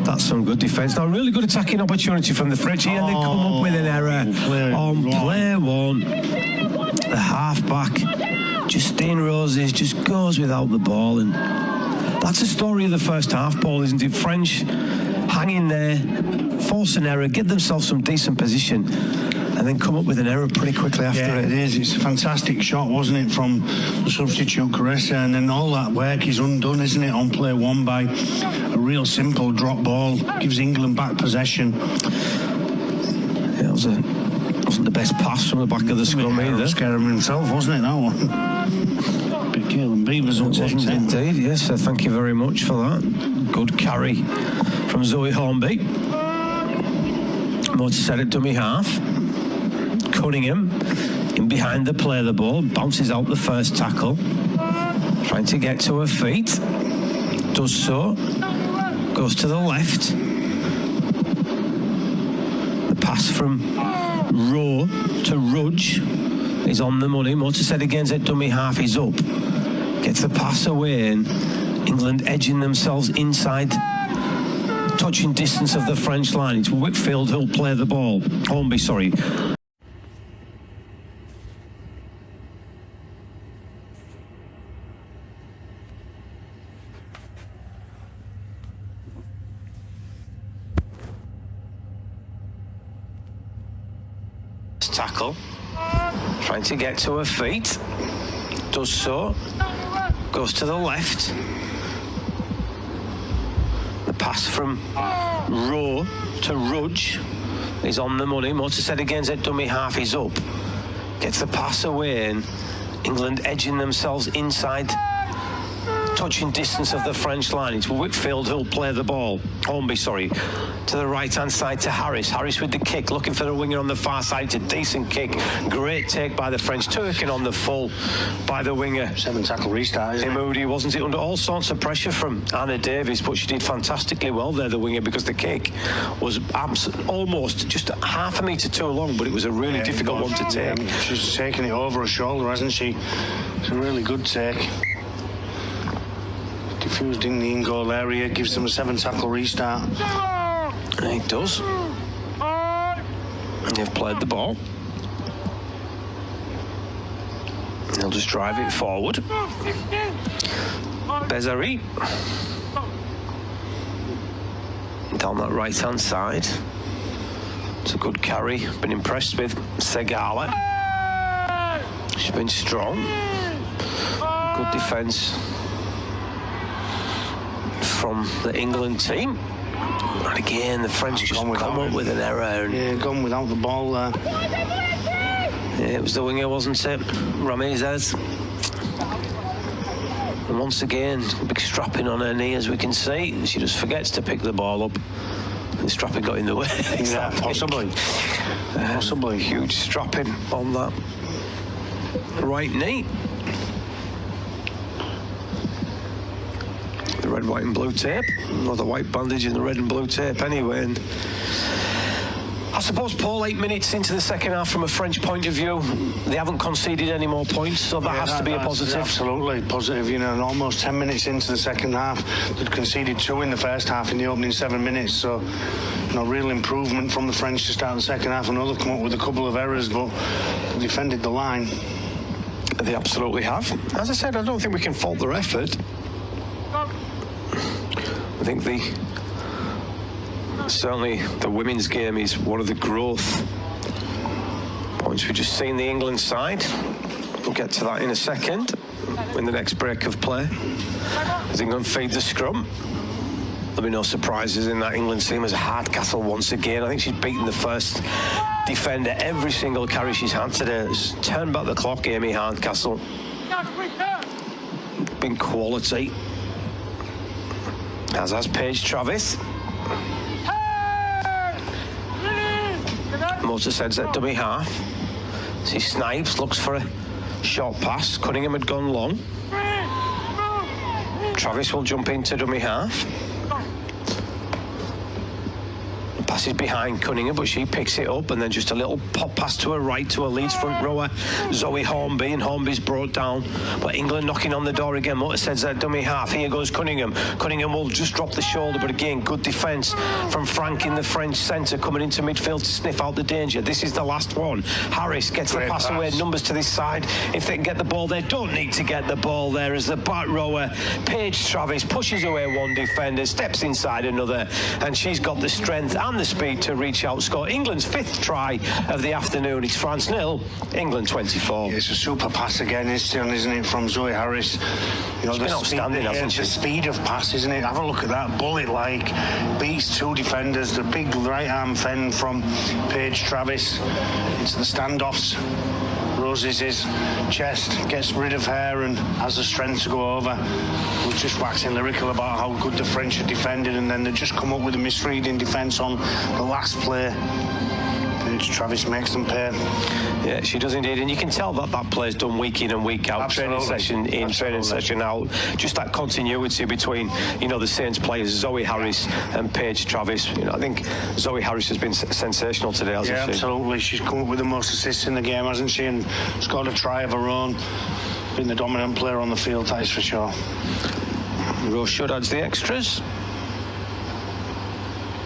That's some good defence. Now, really good attacking opportunity from the French here, and they come up with an error on play one. The half-back, Justine Roses, just goes without the ball, and that's the story of the first half, Paul, isn't it? French hang in there, force an error, get themselves some decent position, and then come up with an error pretty quickly after it. It is. It's a fantastic shot, wasn't it, from the substitute Caressa, and then all that work is undone, isn't it, on play one by a real simple drop ball. Gives England back possession. Yeah, it wasn't the best pass from the back of the scrum either. Scared him himself, wasn't it, that one? But Keelan Beavers will take it. Indeed, yes, so thank you very much for that. Good carry from Zoe Hornby. More to set at dummy half. Cunningham in behind the play the ball, bounces out the first tackle, trying to get to her feet, does so, goes to the left. The pass from Rowe to Rudge is on the money. More to set against at dummy half, is up, gets the pass away, and England edging themselves inside touching distance of the French line. It's Whitfield who'll play the ball. Hornby, sorry. Tackle, trying to get to her feet, does so, goes to the left. The pass from Rowe to Rudge is on the money. More to set against at dummy half, is up, gets the pass away, and England edging themselves inside touching distance of the French line. It's Whitfield who'll play the ball. Hornby, sorry. To the right-hand side to Harris. Harris with the kick, looking for the winger on the far side. It's a decent kick. Great take by the French. Turkin on the full by the winger. 7-tackle restart, isn't it? Moody, wasn't it? Under all sorts of pressure from Anna Davis, but she did fantastically well there, the winger, because the kick was almost just half a metre too long, but it was a really difficult one to take. She's taken it over her shoulder, hasn't she? It's a really good take. Diffused in the in-goal area, gives them a 7-tackle restart. And it does. And they've played the ball. They'll just drive it forward. Bezari. Down that right-hand side. It's a good carry. Been impressed with Segala. She's been strong. Good defence from the England team. And again, the French just come up with an error. Yeah, gone without the ball there. Yeah, it was the winger, wasn't it? Ramírez. And once again, a big strapping on her knee, as we can see. She just forgets to pick the ball up. The strapping got in the way. Yeah, possibly. Possibly. Huge strapping on that right knee. The red, white and blue tape. Or the white bandage and the red and blue tape anyway. And I suppose, Paul, 8 minutes into the second half from a French point of view, they haven't conceded any more points, so that has to be a positive. Absolutely positive, you know, and almost 10 minutes into the second half, they'd conceded 2 in the first half in the opening 7 minutes, so real improvement from the French to start the second half. I know they've come up with a couple of errors, but they defended the line. They absolutely have. As I said, I don't think we can fault their effort. I think certainly the women's game is one of the growth points. We've just seen the England side. We'll get to that in a second. in the next break of play. As England feed the scrum. There'll be no surprises in that England team as Hardcastle once again. I think she's beaten the first defender every single carry she's had today. It's turned back the clock, Amy Hardcastle. Been quality. As has Paige Travis. Motor sends at dummy half. See Snipes looks for a short pass. Cunningham had gone long. Travis will jump into dummy half. Passes behind Cunningham, but she picks it up, and then just a little pop pass to her right to her Leeds front rower, Zoe Hornby, and Hornby's brought down. But England knocking on the door again. Motorhead's at dummy half. Here goes Cunningham. Cunningham will just drop the shoulder, but again, good defence from Frank in the French centre, coming into midfield to sniff out the danger. This is the last one. Harris gets the pass away. Numbers to this side. If they can get the ball, they don't need to get the ball there as the back rower, Paige Travis, pushes away one defender, steps inside another, and she's got the strength and the speed to reach out, score England's 5th try of the afternoon. It's France 0, England 24. It's a super pass again, isn't it, from Zoe Harris? You know, She's been outstanding, hasn't she? The speed of pass, isn't it? Have a look at that bullet-like, beats 2 defenders. The big right-arm fend from Paige Travis. It's the standoffs. Roses his chest, gets rid of her and has the strength to go over. We're just waxing lyrical about how good the French have defended, and then they just come up with a misreading defence on the last play. Paige Travis makes them pay. Yeah, she does indeed, and you can tell that that play's done week in and week out. Absolutely. Training session in, Absolutely. Training session out. Just that continuity between, you know, the Saints players, Zoe Harris and Paige Travis. You know, I think Zoe Harris has been sensational today, hasn't she? Yeah, absolutely. She's come up with the most assists in the game, hasn't she? And scored a try of her own. Been the dominant player on the field, that is for sure. Rose Should adds the extras.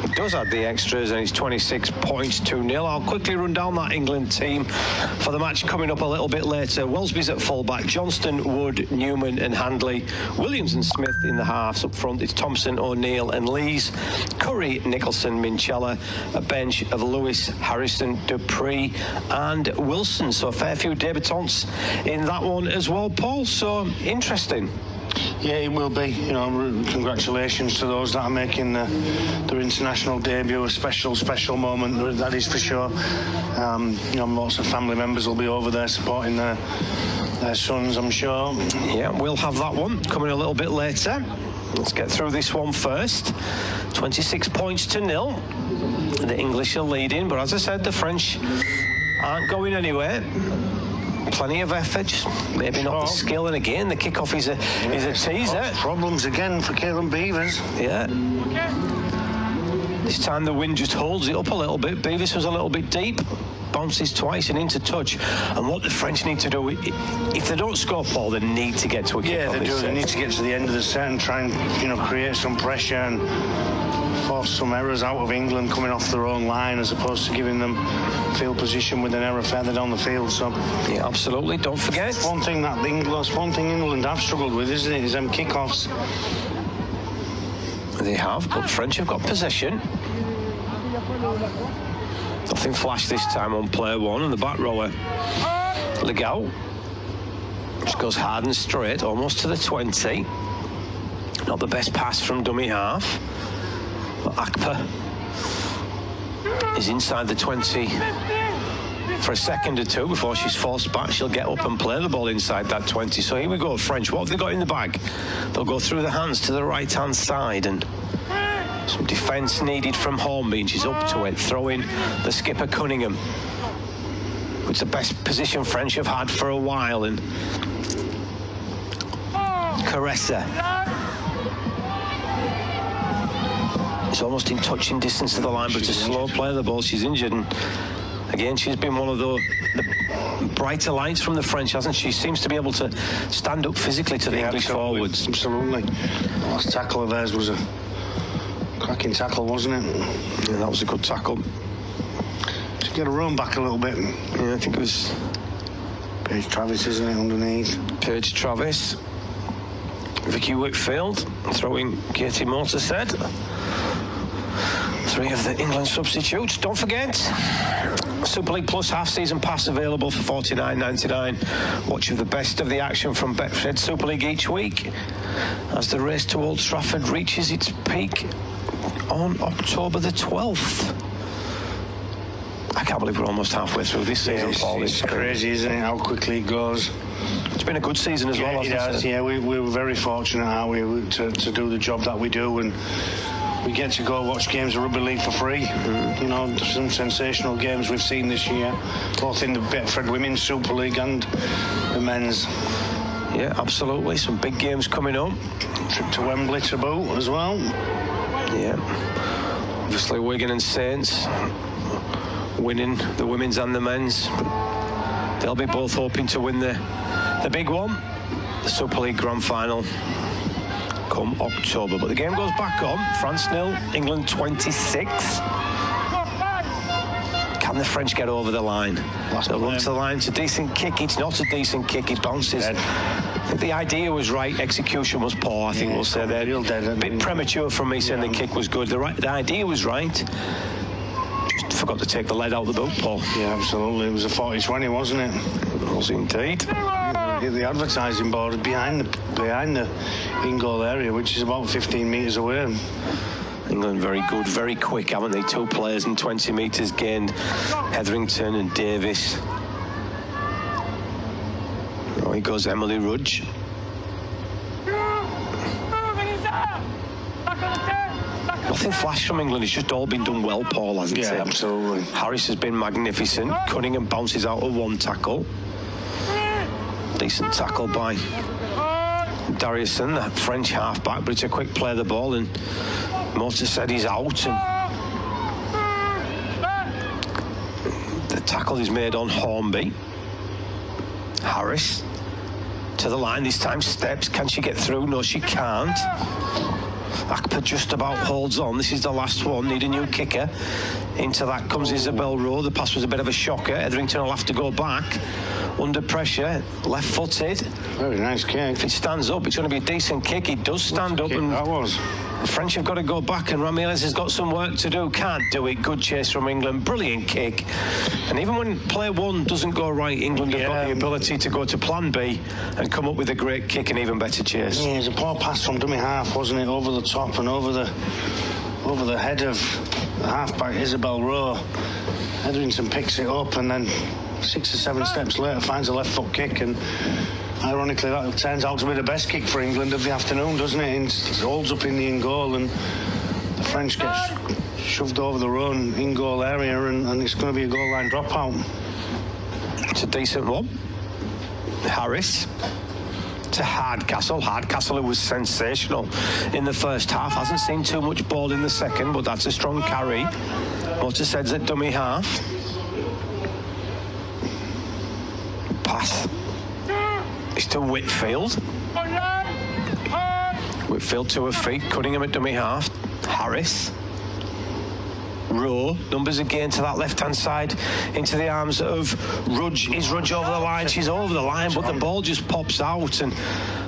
It does add the extras, and it's 26 points, 2-0. I'll quickly run down that England team for the match coming up a little bit later. Wellesby's at fullback, Johnston, Wood, Newman and Handley. Williams and Smith in the halves. Up front, it's Thompson, O'Neill and Lees. Curry, Nicholson, Minchella. A bench of Lewis, Harrison, Dupree and Wilson. So a fair few debutants in that one as well, Paul. So interesting. Yeah, it will be. You know, congratulations to those that are making their international debut. A special moment, that is for sure. You know, lots of family members will be over there supporting their sons, I'm sure. Yeah, we'll have that one coming a little bit later. Let's get through this one first. 26 points to 0. The English are leading, but as I said, the French aren't going anywhere. Plenty of effort, just maybe not the skill, and again the kickoff is a teaser. Problems again for Caitlin Beavers. Yeah. This time the wind just holds it up a little bit. Beavers was a little bit deep, bounces twice and into touch. And what the French need to do, if they don't score, Paul, they need to get to a kick. Yeah, they do. They need to get to the end of the set and try and, you know, create some pressure and force some errors out of England coming off their own line, as opposed to giving them field position with an error further down the field. So yeah, absolutely. Don't forget. One thing England have struggled with, isn't it, is them kickoffs. They have, but French have got possession. Nothing flash this time on play one, and the back rower, Legal, just goes hard and straight, almost to the 20. Not the best pass from dummy half. But Akpa is inside the 20 for a second or two before she's forced back. She'll get up and play the ball inside that 20. So here we go, French. What have they got in the bag? They'll go through the hands to the right-hand side, and some defence needed from Hornby, and she's up to it, throwing the skipper Cunningham. It's the best position French have had for a while, and Caressa. It's almost in touching distance to the line, but it's a slow play of the ball. She's injured, and again, she's been one of the brighter lights from the French, hasn't she? She seems to be able to stand up physically to the English forwards. Absolutely. The last tackle of theirs was a cracking tackle, wasn't it? Yeah, that was a good tackle. To get her run back a little bit. Yeah, I think it was Paige Travis, isn't it, underneath? Paige Travis. Vicky Whitfield throwing Katie Motorhead. Three of the England substitutes. Don't forget, Super League Plus half-season pass available for $49.99. Watch the best of the action from Betfred Super League each week as the race to Old Trafford reaches its peak on October the 12th. I can't believe we're almost halfway through this season, Paul. It's crazy, isn't it, how quickly it goes. It's been a good season as well, hasn't it? Yeah, we were very fortunate, aren't we, to do the job that we do, and we get to go watch games of Rugby League for free. You know, some sensational games we've seen this year, both in the Betfred Women's Super League and the men's. Yeah, absolutely. Some big games coming up. Trip to Wembley to boot as well. Yeah. Obviously, Wigan and Saints winning the women's and the men's. They'll be both hoping to win the big one, the Super League Grand Final, come October. But the game goes back on. France 0, England 26. Can the French get over the line? They'll run to the line. It's a decent kick. It's not a decent kick. It bounces. I think the idea was right. Execution was poor, I think we'll say that. A bit premature from me saying the kick was good. The idea was right. Just forgot to take the lead out of the boot, Paul. Yeah, absolutely. It was a 40-20, wasn't it? It was indeed. The advertising board behind the in-goal area, which is about 15 metres away. England very good, very quick, haven't they? 2 players in 20 metres gained, Hetherington and Davis. Oh, here goes Emily Rudge. Nothing flash from England. It's just all been done well, Paul, hasn't it? Yeah, absolutely. Harris has been magnificent. Cunningham bounces out of one tackle. Decent tackle by Dariuson, the French halfback, but it's a quick play of the ball, and Motor said he's out. And the tackle is made on Hornby. Harris to the line this time, steps. Can she get through? No, she can't. Akpa just about holds on. This is the last one. Need a new kicker. Into that comes Isabel Rowe. The pass was a bit of a shocker. Hetherington will have to go back under pressure. Left-footed. Very nice kick. If it stands up, it's going to be a decent kick. It does stand up. And that was. The French have got to go back, and Ramirez has got some work to do. Can't do it. Good chase from England. Brilliant kick. And even when play one doesn't go right, England have got the ability to go to plan B and come up with a great kick and even better chase. Yeah, it was a poor pass from dummy half, wasn't it? Over the top and over the head of the halfback Isabel Rowe. Hetherington picks it up, and then 6 or 7 steps later finds a left foot kick, and ironically that turns out to be the best kick for England of the afternoon, doesn't it? And it holds up in the in-goal, and the French get shoved over their own in-goal area, and it's going to be a goal line dropout. It's a decent one. Harris to Hardcastle. Hardcastle, who was sensational in the first half, hasn't seen too much ball in the second, but that's a strong carry. Motorsed's at dummy half. Pass. It's to Whitfield. Whitfield to her feet. Cunningham at dummy half. Harris. Rowe. Numbers again to that left-hand side into the arms of Rudge. Is Rudge over the line? She's over the line, but the ball just pops out, and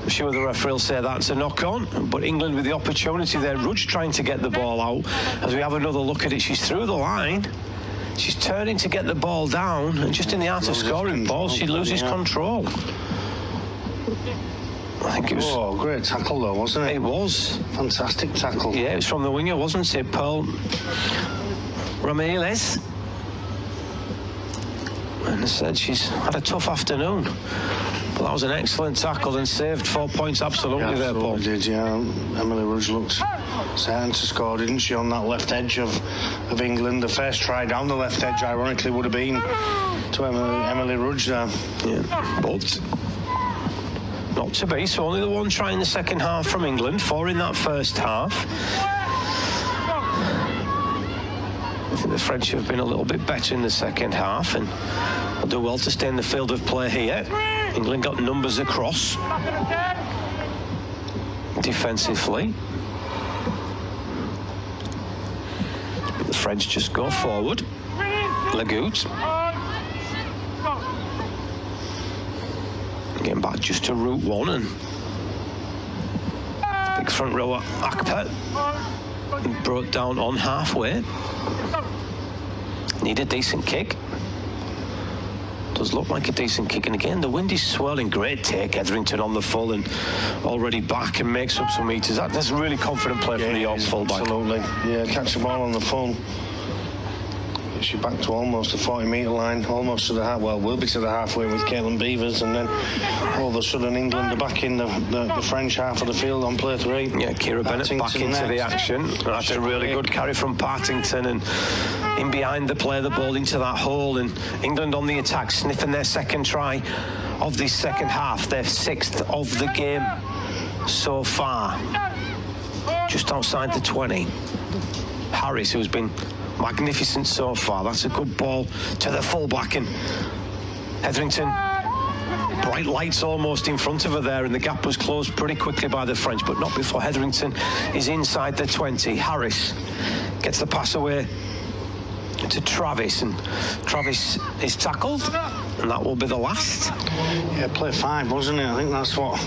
I'm sure the referee will say that's a knock-on. But England with the opportunity there. Rudge trying to get the ball out. As we have another look at it, she's through the line. She's turning to get the ball down, and just in the art of scoring balls, she loses control. I think it was... Oh, great tackle though, wasn't it? It was. Fantastic tackle. Yeah, it was from the winger, wasn't it, Pearl Ramirez? And I said she's had a tough afternoon. But that was an excellent tackle and saved 4 points absolutely there, Paul. Did, yeah. Emily Rudge looked certain to score, didn't she, on that left edge of England. The first try down the left edge, ironically, would have been to Emily Rudge there. Yeah, but not to be. So only the one try in the second half from England, 4 in that first half. I think the French have been a little bit better in the second half, and will do well to stay in the field of play here. England got numbers across defensively. The French just go forward. Lagout. Getting back just to route one, and big front rower Akpa. brought down on halfway. Need a decent kick. Does look like a decent kick, and again the wind is swirling. Great take, Etherington on the full and already back and makes up some metres. That's a really confident play from the York fullback. Absolutely, yeah, catch the ball on the full. Gets you back to almost the 40-metre line, almost to the half. Well, we'll be to the halfway with Caitlin Beavers, and then all of a sudden England are back in the French half of the field on play 3. Yeah, Kira Bennett back into the action. That's a really good carry from Partington, and in behind the play, the ball into that hole, and England on the attack, sniffing their second try of this second half, their 6th of the game so far. Just outside the 20. Harris, who's been magnificent so far. That's a good ball to the fullback, and Etherington, bright lights almost in front of her there, and the gap was closed pretty quickly by the French, but not before Etherington is inside the 20. Harris gets the pass away to Travis, and Travis is tackled, and that will be the last. Yeah, play 5, wasn't it? I think that's what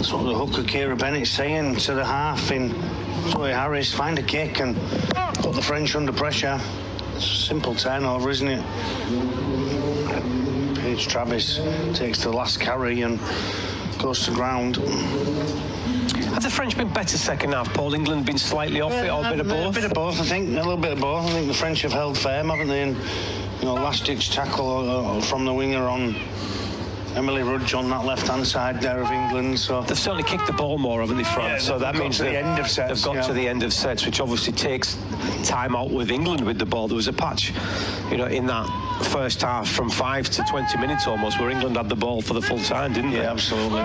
the hooker Kira Bennett's saying to the half in Zoe Harris, find a kick and put the French under pressure. It's a simple turnover, isn't it? Paige Travis takes the last carry and goes to ground. Have the French been better second half, Paul? England been slightly off it, or a bit of both? A bit of both, I think. A little bit of both. I think the French have held firm, haven't they? And, last-ditch tackle from the winger on Emily Rudge on that left-hand side there of England. So they've certainly kicked the ball more, haven't they, France? Yeah, so that means they've got to the end of sets, which obviously takes time out with England with the ball. There was a patch, in that first half from 5 to 20 minutes almost, where England had the ball for the full time, didn't they? Yeah, absolutely.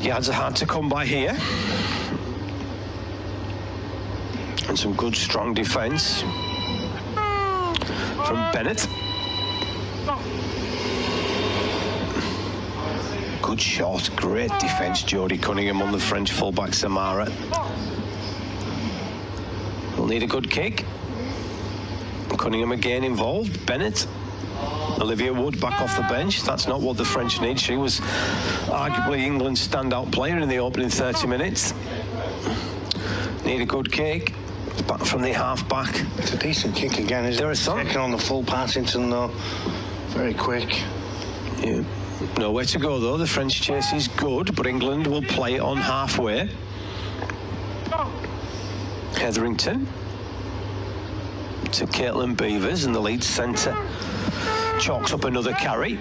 Yards are hard to come by here. And some good, strong defence from Bennett. Good shot, great defence, Jodie Cunningham on the French fullback Samara. We'll need a good kick. Cunningham again involved. Bennett. Olivia Wood back off the bench. That's not what the French need. She was arguably England's standout player in the opening 30 minutes. Need a good kick. Back from the half-back. It's a decent kick again, isn't it? There is some. Taking on the full Partington, though. Very quick. Yeah. Nowhere to go, though. The French chase is good, but England will play it on halfway. Hetherington to Caitlin Beavers, and the lead centre chalks up another carry.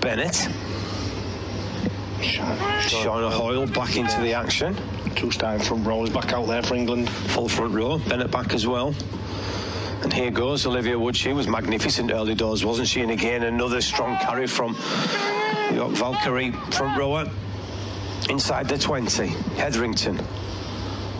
Bennett. Shauna Hoyle back into the action. 2 starting front rows back out there for England. Full front row. Bennett back as well. And here goes Olivia Wood. She was magnificent early doors, wasn't she? And again, another strong carry from York Valkyrie, front rower. Inside the 20. Hetherington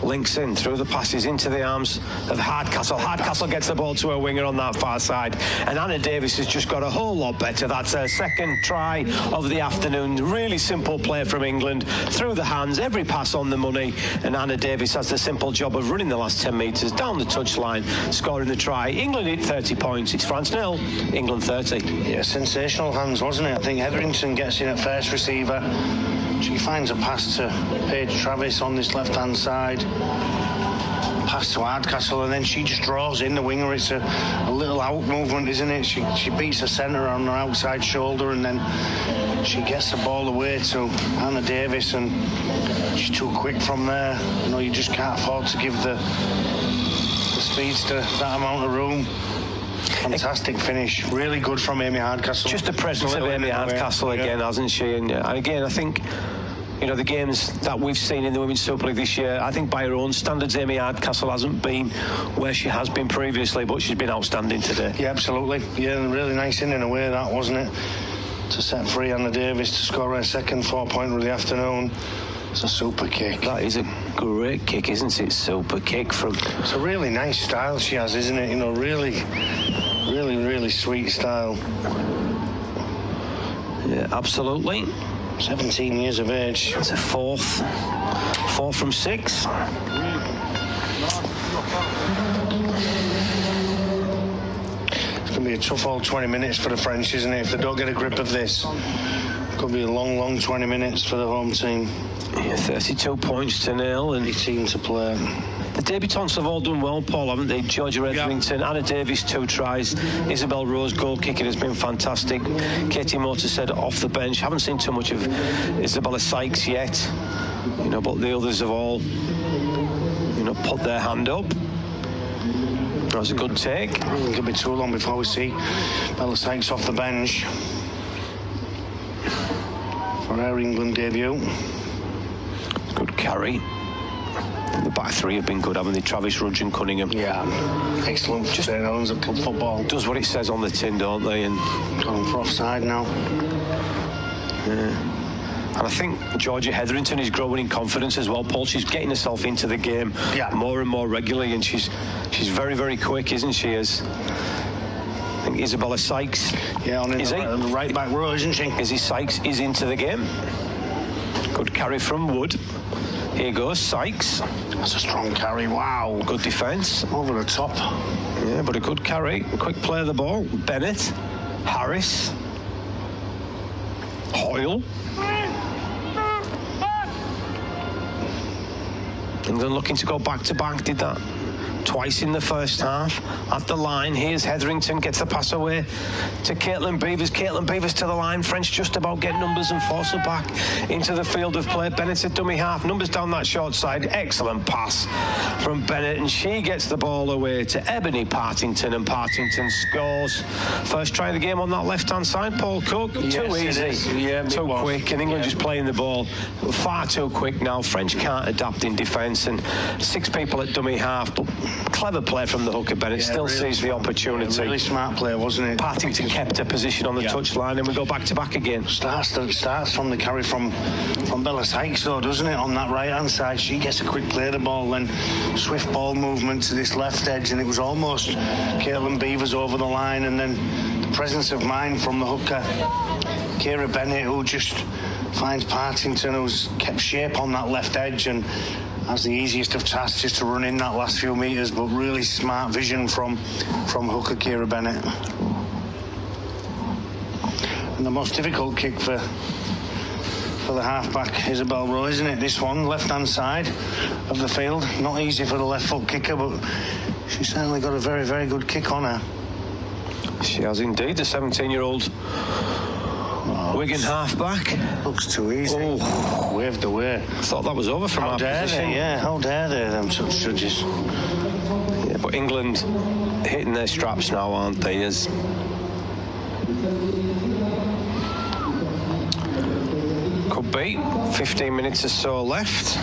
links in through the passes into the arms of Hardcastle. Hardcastle gets the ball to her winger on that far side, and Anna Davis has just got a whole lot better. That's her second try of the afternoon. Really simple play from England, through the hands, every pass on the money, and Anna Davis has the simple job of running the last 10 metres down the touchline, scoring the try. England hit 30 points. It's France 0, England 30. Yeah, sensational hands, wasn't it? I think Hetherington gets in at first receiver. She finds a pass to Paige Travis on this left-hand side. Pass to Hardcastle, and then she just draws in the winger. It's a little out movement, isn't it? She beats the centre on her outside shoulder, and then she gets the ball away to Anna Davis, and she's too quick from there. You just can't afford to give the speedster that amount of room. Fantastic finish, really good from Amy Hardcastle. Just the presence of Amy Hardcastle again, hasn't she? And again, I think, the games that we've seen in the Women's Super League this year, I think by her own standards, Amy Hardcastle hasn't been where she has been previously, but she's been outstanding today. Yeah, absolutely. Yeah, really nice in a way, that, wasn't it? To set free Anna Davis to score her second 4-pointer of the afternoon. It's a super kick. That is a great kick, isn't it? Super kick from... It's a really nice style she has, isn't it? Really, really, really sweet style. Yeah, absolutely. 17 years of age. It's a four from 6. It's going to be a tough old 20 minutes for the French, isn't it? If they don't get a grip of this. Could be a long 20 minutes for the home team. Yeah, 32-0, and 18 to play. the debutants have all done well, Paul, haven't they? Georgia Etherington, Anna Davies, 2 tries. Isabel Rose, goal kicking, has been fantastic. Katie Motor said off the bench. Haven't seen too much of Isabella Sykes yet, but the others have all, put their hand up. That was a good take. It could be too long before we see Bella Sykes off the bench for her England debut. Good carry. The back three have been good, haven't they? Travis Rudge and Cunningham. Yeah, excellent. Just Islands at club football. Does what it says on the tin, don't they? And going for offside now. Yeah. And I think Georgia Hetherington is growing in confidence as well, Paul. She's getting herself into the game more and more regularly, and she's very, very quick, isn't she? As I think Isabella Sykes. Yeah, on the right back row, isn't she? Izzy Sykes is into the game. Good carry from Wood. Here goes Sykes. That's a strong carry. Wow. Good defence. Over the top. Yeah, but a good carry. A quick play of the ball. Bennett. Harris. Hoyle. England looking to go back to back. Did that twice in the first half. At the line, here's Hetherington, gets the pass away to Caitlin Beavers. Caitlin Beavers to the line. French just about get numbers and force her back into the field of play. Bennett at dummy half. Numbers down that short side. Excellent pass from Bennett, and she gets the ball away to Ebony Partington, and Partington scores. First try of the game on that left-hand side, Paul Cook. Yes, too easy. Yeah, too quick, and England just playing the ball far too quick now. French can't adapt in defence, and 6 people at dummy half, but clever play from the hooker. Bennett still really sees the opportunity. Yeah, really smart play, wasn't it? Partington kept her position on the touchline, and we go back to back again. Starts from the carry from Bella Sykes, though, doesn't it? On that right hand side, she gets a quick play of the ball, then swift ball movement to this left edge, and it was almost Caitlin Beavers over the line, and then the presence of mind from the hooker, Kira Bennett, who just finds Partington, who's kept shape on that left edge and has the easiest of tasks just to run in that last few metres, but really smart vision from hooker Kira Bennett. And the most difficult kick for the half-back Isabel Rowe, isn't it? This one, left-hand side of the field. Not easy for the left-foot kicker, but she's certainly got a very, very good kick on her. She has indeed, the 17-year-old Wigan half-back. Looks too easy. Oh. Waved away. I thought that was over from our position. How dare they, them judges. Yeah, but England hitting their straps now, aren't they? As could be 15 minutes or so left.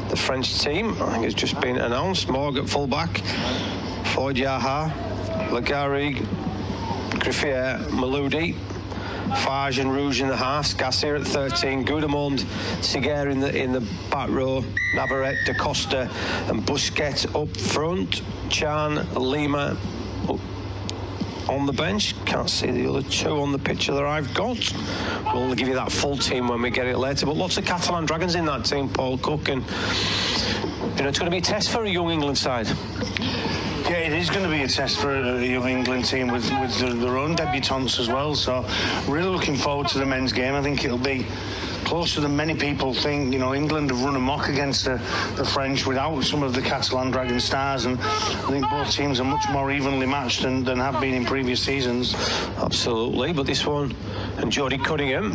The French team, I think, has just been announced. Morg at fullback, Floyd Yaha, Lagarrigue, Griffier, Maloudi, Fage and Rouge in the halves, Gassier at 13, Goudemond, Seguer in the back row, Navarrete, Da Costa and Busquets up front, Chan, Lima on the bench. Can't see the other 2 on the picture that I've got. We'll give you that full team when we get it later, but lots of Catalan Dragons in that team, Paul Cook, and it's going to be a test for a young England side. Yeah, it is going to be a test for a young England team with their own debutants as well. So, really looking forward to the men's game. I think it'll be closer than many people think. England have run amok against the French without some of the Catalan Dragon stars, and I think both teams are much more evenly matched than have been in previous seasons. Absolutely, but this one, and Jodie Cunningham.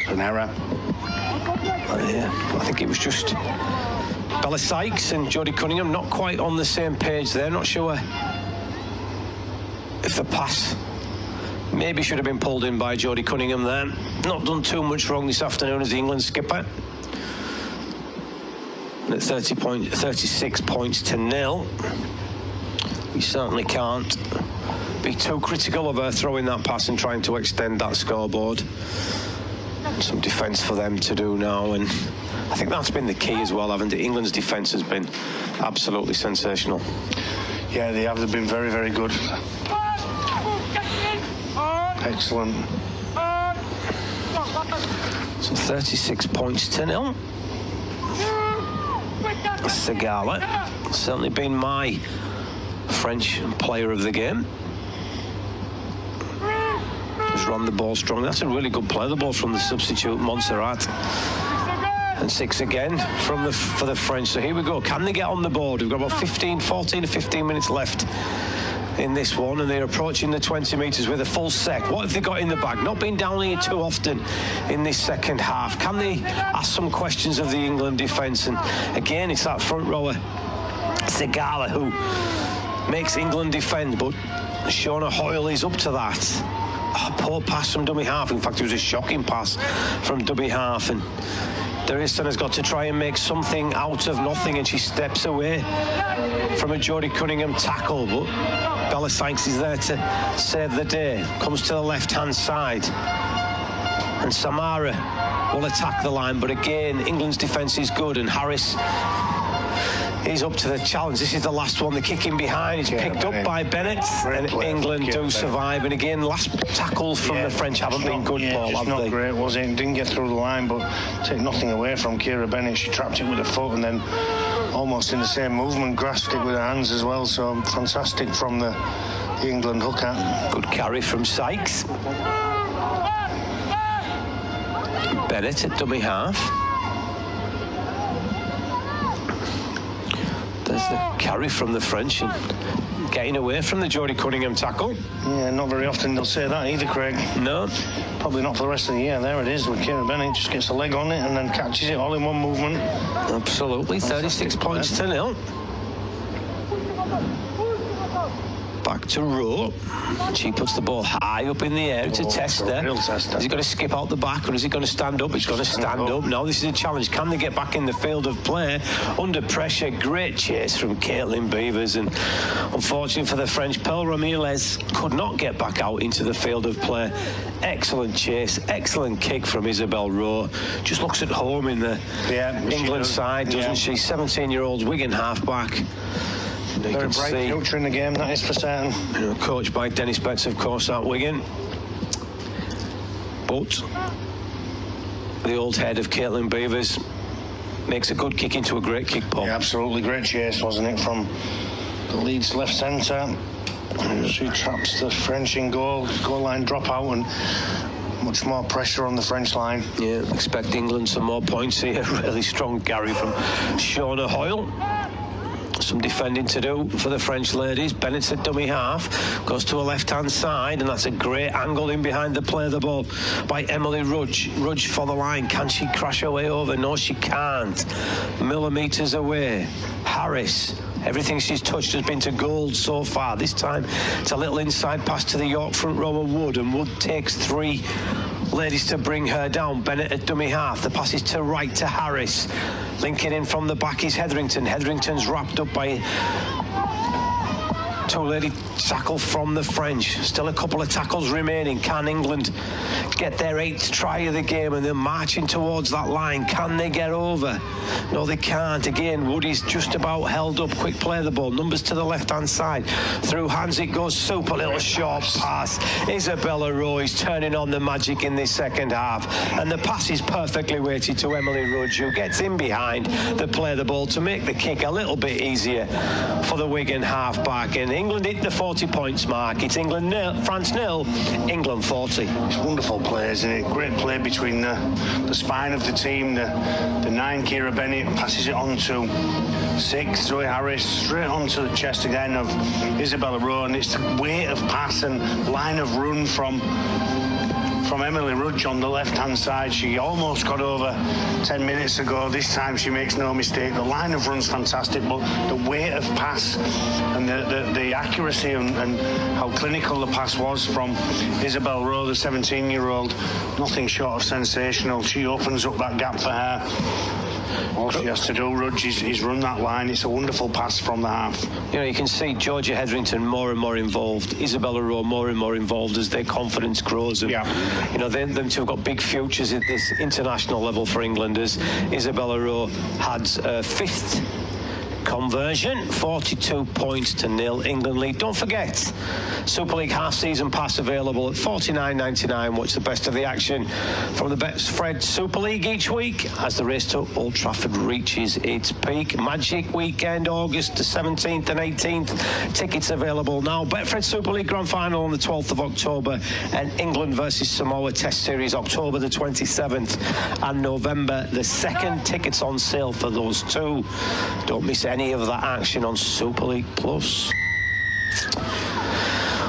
An error. I think it was just Bella Sykes and Jodie Cunningham not quite on the same page there. Not sure if the pass maybe should have been pulled in by Jodie Cunningham there. Not done too much wrong this afternoon as the England skipper. And at 36 points to 0. We certainly can't be too critical of her throwing that pass and trying to extend that scoreboard. Some defence for them to do now, and I think that's been the key as well, haven't it? England's defence has been absolutely sensational. Yeah, they have. They've been very, very good. Excellent. So 36 points to 0. Segala, certainly been my French player of the game. As ran the ball strong. That's a really good play, the ball from the substitute, Montserrat. And 6 again for the French. So here we go. Can they get on the board? We've got about 14 to 15 minutes left in this one, and they're approaching the 20 metres with a full set. What have they got in the bag? Not been down here too often in this second half. Can they ask some questions of the England defence? And again, it's that front rower, Segala, who makes England defend, but Shauna Hoyle is up to that. Oh, poor pass from dummy half. In fact, it was a shocking pass from dummy half, and Dariston has got to try and make something out of nothing, and she steps away from a Jodie Cunningham tackle, but Bella Sykes is there to save the day. Comes to the left-hand side, and Samara will attack the line, but again, England's defence is good, and Harris is up to the challenge. This is the last one. The kicking behind is picked up by Bennett, and England do survive. And again, last tackles from the French haven't been good, Paul, have not they? Great, was it? Didn't get through the line, but take nothing away from Ciara Bennett. She trapped it with her foot and then almost in the same movement grasped it with her hands as well. So fantastic from the England hooker. Good carry from Sykes. Bennett at dummy half. There's the carry from the French and getting away from the Jodie Cunningham tackle. Yeah, not very often they'll say that either, Craig. No. Probably not for the rest of the year. There it is with Ciara Bennett. Just gets a leg on it and then catches it all in one movement. Absolutely. 36 points to 0. Back to Rowe. She puts the ball high up in the air. It's a tester. Real tester. Is he going to skip out the back, or is he going to stand up? He's going to stand up. No, this is a challenge. Can they get back in the field of play? Under pressure, great chase from Caitlin Beavers, and unfortunately for the French, Pearl Ramirez could not get back out into the field of play. Excellent chase, excellent kick from Isabel Rowe. Just looks at home in the England side, doesn't she? 17-year-old Wigan halfback. Very bright future in the game, that is for certain. Coached by Dennis Betts, of course, at Wigan. But the old head of Caitlin Beavers makes a good kick into a great kick, Paul. Yeah, absolutely great chase, wasn't it, from the Leeds left centre. She traps the French in goal line drop out, and much more pressure on the French line. Yeah, expect England some more points here. Really strong carry from Shauna Hoyle. Some defending to do for the French ladies. Bennett's at dummy half, goes to a left-hand side, and that's a great angle in behind the play of the ball by Emily Rudge. Rudge for the line. Can she crash her way over? No, she can't. Millimetres away. Harris. Everything she's touched has been to gold so far. This time, it's a little inside pass to the York front rower Wood, and Wood takes 3 ladies to bring her down. Bennett at dummy half. The pass is to right to Harris. Linking in from the back is Hetherington. Hetherington's wrapped up by 2-lady tackle from the French. Still a couple of tackles remaining. Can England get their 8th try of the game, and they're marching towards that line? Can they get over? No, they can't. Again, Woody's just about held up. Quick play of the ball. Numbers to the left-hand side. Through hands it goes. Super little short pass. Isabella Rowe is turning on the magic in this second half. And the pass is perfectly weighted to Emily Rudge, who gets in behind the play of the ball to make the kick a little bit easier for the Wigan half-back. And England hit the 40 points mark. It's England 0, France 0, England 40. It's wonderful play, isn't it? Great play between the spine of the team. The 9, Ciara Bennett, passes it on to 6, Zoe Harris, straight onto the chest again of Isabella Rowe, and it's the weight of pass and line of run from Emily Rudge on the left-hand side. She almost got over 10 minutes ago. This time she makes no mistake. The line of run's fantastic, but the weight of pass and the accuracy and how clinical the pass was from Isabel Rowe, the 17-year-old, nothing short of sensational. She opens up that gap for her. All she has to do, Rudge, is run that line. It's a wonderful pass from the half. You know, you can see Georgia Hetherington more and more involved, Isabella Rowe more and more involved as their confidence grows. And, you know, them two have got big futures at this international level for England, as Isabella Rowe had 5th conversion. 42 points to 0. England lead. Don't forget, Super League half-season pass available at $49.99. Watch the best of the action from the Betfred Super League each week as the race to Old Trafford reaches its peak. Magic weekend, August the 17th and 18th. Tickets available now. Betfred Super League Grand Final on the 12th of October, and England versus Samoa Test Series October the 27th and November the 2nd. Tickets on sale for those two. Don't miss any of that action on Super League Plus.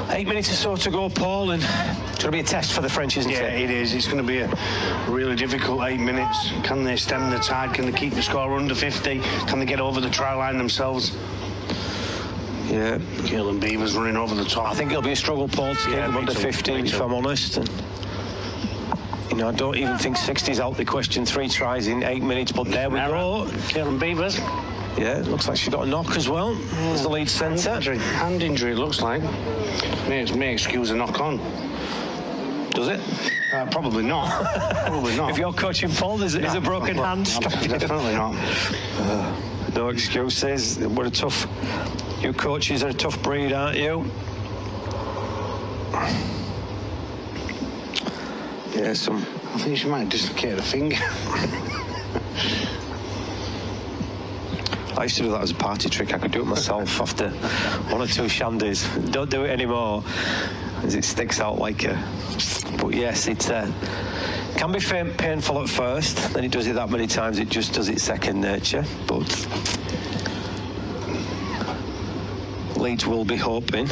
8 minutes or so to go, Paul, and it's going to be a test for the French, isn't it? Yeah, it is. It's going to be a really difficult 8 minutes. Can they stem the tide? Can they keep the score under 50? Can they get over the try line themselves? Yeah. Caitlin Beaver's running over the top. I think it'll be a struggle, Paul, to get them under 50, if I'm honest. And, you know, I don't even think 60's out the question. 3 tries in 8 minutes, but there we go. Caitlin Beavers. Yeah, it looks like she got a knock as well. As the lead centre. Hand injury, it looks like. May excuse a knock on. Does it? Probably not. Probably not. If you're coaching Paul, there's a broken hand. Definitely not. No excuses. We're a tough... You coaches are a tough breed, aren't you? Yeah, I think she might dislocate a finger. I used to do that as a party trick. I could do it myself after 1 or 2 shandies. Don't do it anymore, as it sticks out like a... But yes, it can be painful at first. Then it does it that many times, it just does it second nature. But Leeds will be hoping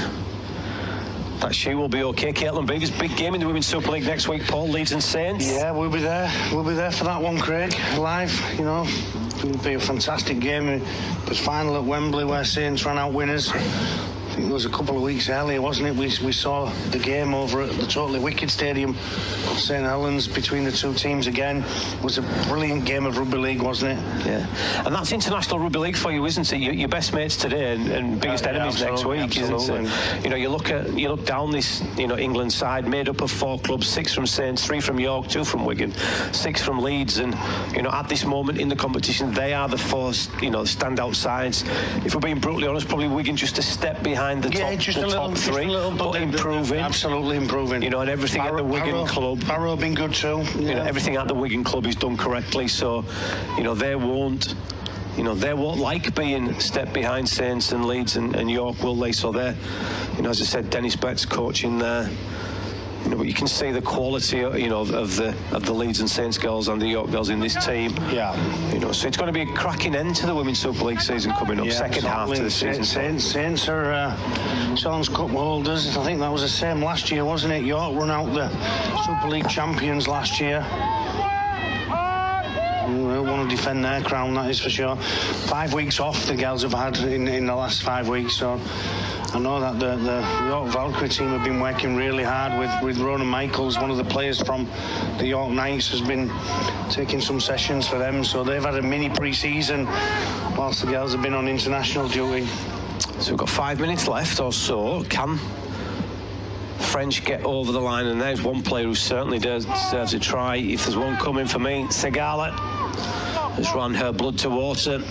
that she will be okay. Caitlin Beaver's big game in the Women's Super League next week, Paul. Leeds and Saints. Yeah, we'll be there. We'll be there for that one, Craig. Live, you know. It will be a fantastic game. It was final at Wembley where Saints ran out winners. I think it was a couple of weeks earlier, wasn't it? We saw the game over at the Totally Wicked Stadium, St Helens, between the two teams again. It was a brilliant game of rugby league, wasn't it? Yeah, and that's international rugby league for you, isn't it? Your best mates today and biggest enemies next week, isn't it? You know, you look down this, you know, England side made up of 4 clubs: 6 from Saints, 3 from York, 2 from Wigan, 6 from Leeds, and you know, at this moment in the competition, they are the 4, you know, standout sides. If we're being brutally honest, probably Wigan just a step behind the top 3, but improving. Absolutely improving. You know, and everything at the Wigan club. Barrow been good too. Yeah. You know, everything at the Wigan club is done correctly, so you know they won't like being step behind Saints and Leeds and York, will they? So they're, you know, as I said, Dennis Betts coaching there. You know, but you can see the quality, you know, of the Leeds and Saints girls and the York girls in this team. Yeah. You know, so it's going to be a cracking end to the Women's Super League season coming up. Second half to the season. Saints are Challenge Cup holders. I think that was the same last year, wasn't it? York run out the Super League champions last year. They want to defend their crown, that is for sure. 5 weeks off the girls have had in the last 5 weeks, so I know that the York Valkyrie team have been working really hard with Ronan Michaels, one of the players from the York Knights, has been taking some sessions for them, so they've had a mini pre-season whilst the girls have been on international duty. So we've got 5 minutes left or so. Can French get over the line? And there's one player who certainly deserves a try. If there's one coming for me, Segala has run her blood to water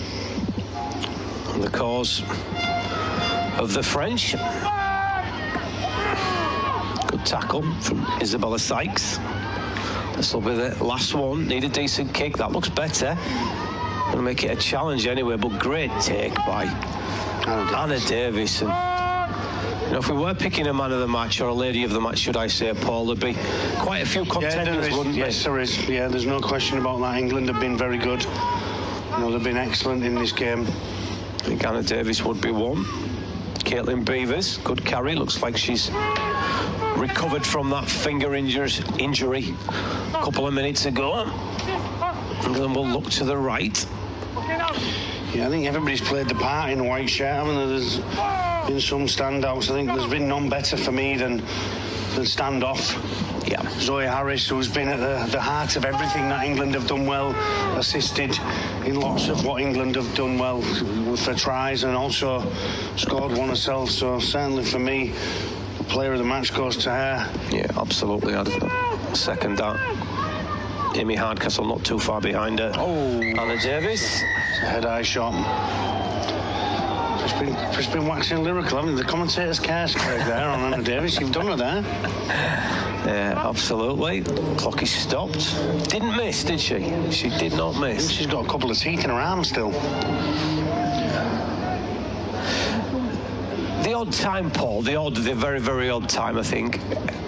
on the cause of the French. Good tackle from Isabella Sykes. This will be the last one. Need a decent kick. That looks better. Gonna make it a challenge anyway, but great take by Anna Davis. And you know, if we were picking a man of the match, or a lady of the match, should I say, Paul, there'd be quite a few contenders, wouldn't there? Yes, there is. Yeah, there's no question about that. England have been very good. You know, they've been excellent in this game. I think Anna Davis would be one. Caitlin Beavers, good carry. Looks like she's recovered from that finger injury a couple of minutes ago. And then we'll look to the right. Yeah, I think everybody's played the part in a white shirt. I mean, there's been some standouts. I think there's been none better for me than standoff. Yeah. Zoe Harris, who's been at the heart of everything that England have done well, assisted in lots of what England have done well for tries, and also scored one herself. So certainly for me, the player of the match goes to her. Yeah, absolutely. I'd second that. Amy Hardcastle not too far behind her. Oh, Anna Davis. It's a head-eye shot. Just been waxing lyrical, haven't you? The commentator's curse, Craig, there on Anna Davis. You've done it there. Yeah, absolutely. Clock is stopped. Didn't miss, did she? She did not miss. She's got a couple of teeth in her arm still. The odd time, Paul, the very, very odd time, I think,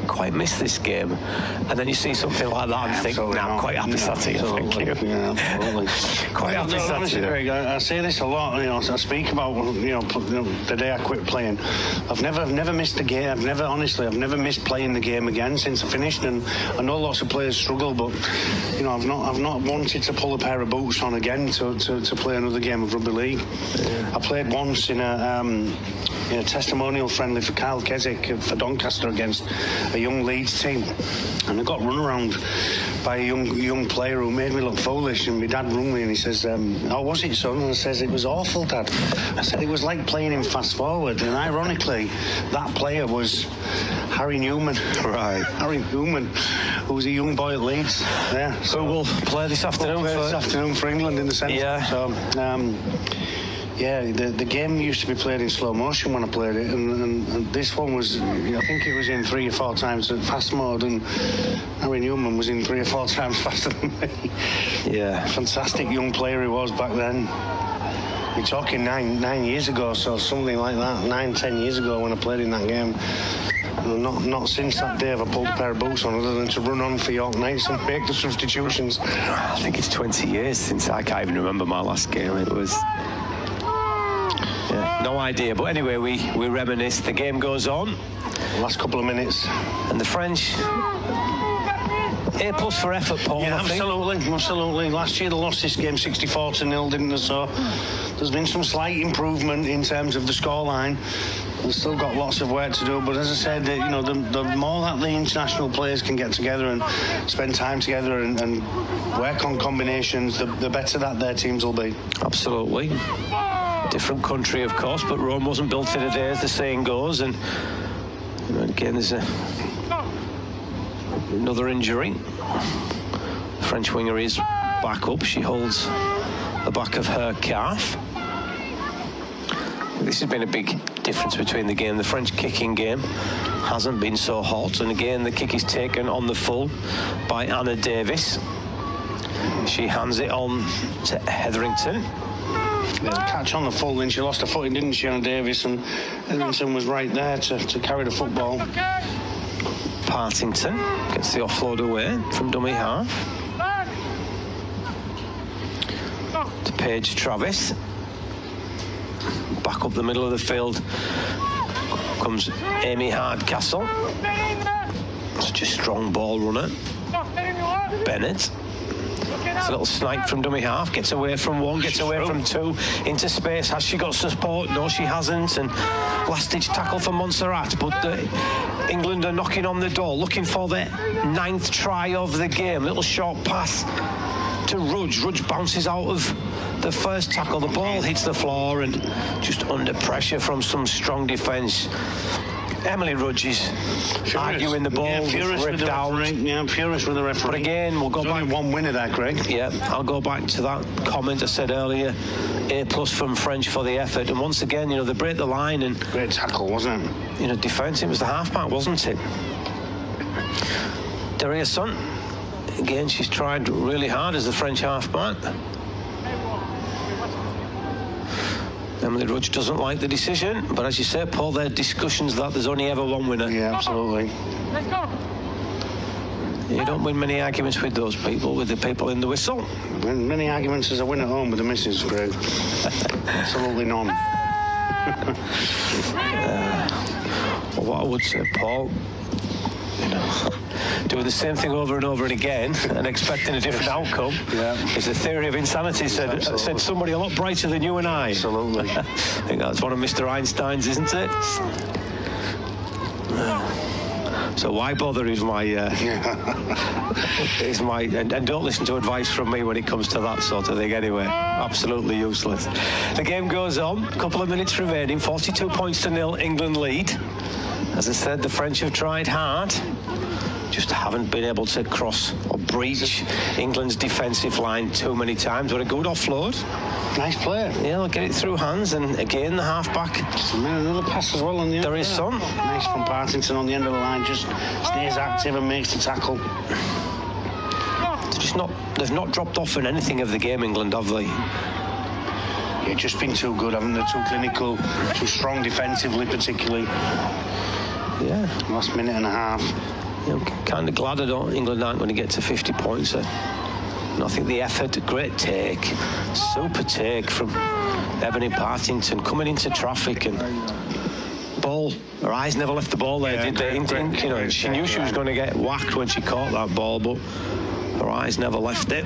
quite missed this game. And then you see something like that and think, I'm quite happy sat here, thank you. Yeah, absolutely. Quite happy sat honestly, here. Greg, I say this a lot, I speak about, the day I quit playing. I've never missed a game. I've never missed playing the game again since I finished. And I know lots of players struggle, but, I've not wanted to pull a pair of boots on again to play another game of rugby league. Yeah. I played once in a testimonial friendly for Kyle Keswick for Doncaster against a young Leeds team, and I got run around by a young player who made me look foolish, and my dad rung me and he says, how was it, son? And I says, it was awful, Dad. I said, it was like playing him fast forward, and ironically that player was Harry Newman. Right. Harry Newman, who was a young boy at Leeds. Yeah. So we'll play this afternoon for England in the centre. Yeah. So the game used to be played in slow motion when I played it, and this one was, I think it was in 3 or 4 times fast mode, and Harry Newman was in 3 or 4 times faster than me. Yeah. Fantastic young player he was back then. We're talking nine years ago, so something like that, 9-10 years ago when I played in that game. Not since that day have I pulled a pair of boots on other than to run on for York Knights and make the substitutions. I think it's 20 years since I can't even remember my last game. It was... Yeah, no idea. But anyway, we reminisce. The game goes on. Last couple of minutes. And the French... A+ for effort, Paul. Yeah, absolutely. Last year they lost this game 64-0, didn't they? So there's been some slight improvement in terms of the scoreline. They've still got lots of work to do, but as I said, the more that the international players can get together and spend time together and work on combinations, the better that their teams will be. Absolutely. Different country, of course, but Rome wasn't built in a day, as the saying goes. And again, there's another injury. The French winger is back up. She holds the back of her calf. This has been a big difference between the game. The French kicking game hasn't been so hot, and again the kick is taken on the full by Anna Davis. She hands it on to Hetherington. Yeah, catch on the full, then she lost her footing, didn't she, Anna Davis, and Hetherington was right there to carry the football. Partington gets the offload away from dummy half. To Paige Travis. Back up the middle of the field comes Amy Hardcastle. Such a strong ball runner. Bennett. It's a little snipe from dummy half. Gets away from one, gets away from two. Into space. Has she got support? No, she hasn't. And last-ditch tackle for Montserrat. But England are knocking on the door, looking for their 9th try of the game. Little short pass to Rudge. Rudge bounces out of the first tackle. The ball hits the floor and just under pressure from some strong defence. Emily Rudge is arguing the ball, ripped out. Yeah, furious with the referee. But again, we'll go back. Only one winner there, Craig. Yeah, I'll go back to that comment I said earlier. A+ from French for the effort. And once again, they break the line and... Great tackle, wasn't it? Defence, it was the halfback, wasn't it? Daria Sun. Again, she's tried really hard as the French halfback. Emily Rudge doesn't like the decision, but as you say, Paul, there are discussions that there's only ever one winner. Yeah, absolutely. Let's go. You don't win many arguments with those people, with the people in the whistle. Win many arguments as I win at home with the missus, Greg. Absolutely none. Well, what I would say, Paul, doing the same thing over and over and again and expecting a different outcome is the theory of insanity, said somebody a lot brighter than you and I. Absolutely. I think that's one of Mr. Einstein's, isn't it? So why bother is my and don't listen to advice from me when it comes to that sort of thing anyway. Absolutely useless. The game goes on, a couple of minutes remaining, 42 points to 0, England lead. As I said, the French have tried hard. just haven't been able to cross or breach England's defensive line too many times. But a good offload. Nice play. Yeah, they'll get it through hands, and again the half-back. Another pass as well on the end. There is some. Nice from Partington on the end of the line, just stays active and makes the tackle. They've not dropped off in anything of the game, England, have they? Yeah, just been too good, haven't they? Too clinical, too strong defensively, particularly. Yeah. Last minute and a half. You know, kind of glad England aren't going to get to 50 points. And I think the effort, great take, super take from Ebony Partington coming into traffic and ball. Her eyes never left the ball there, did they? She knew she was going to get whacked when she caught that ball, but her eyes never left it.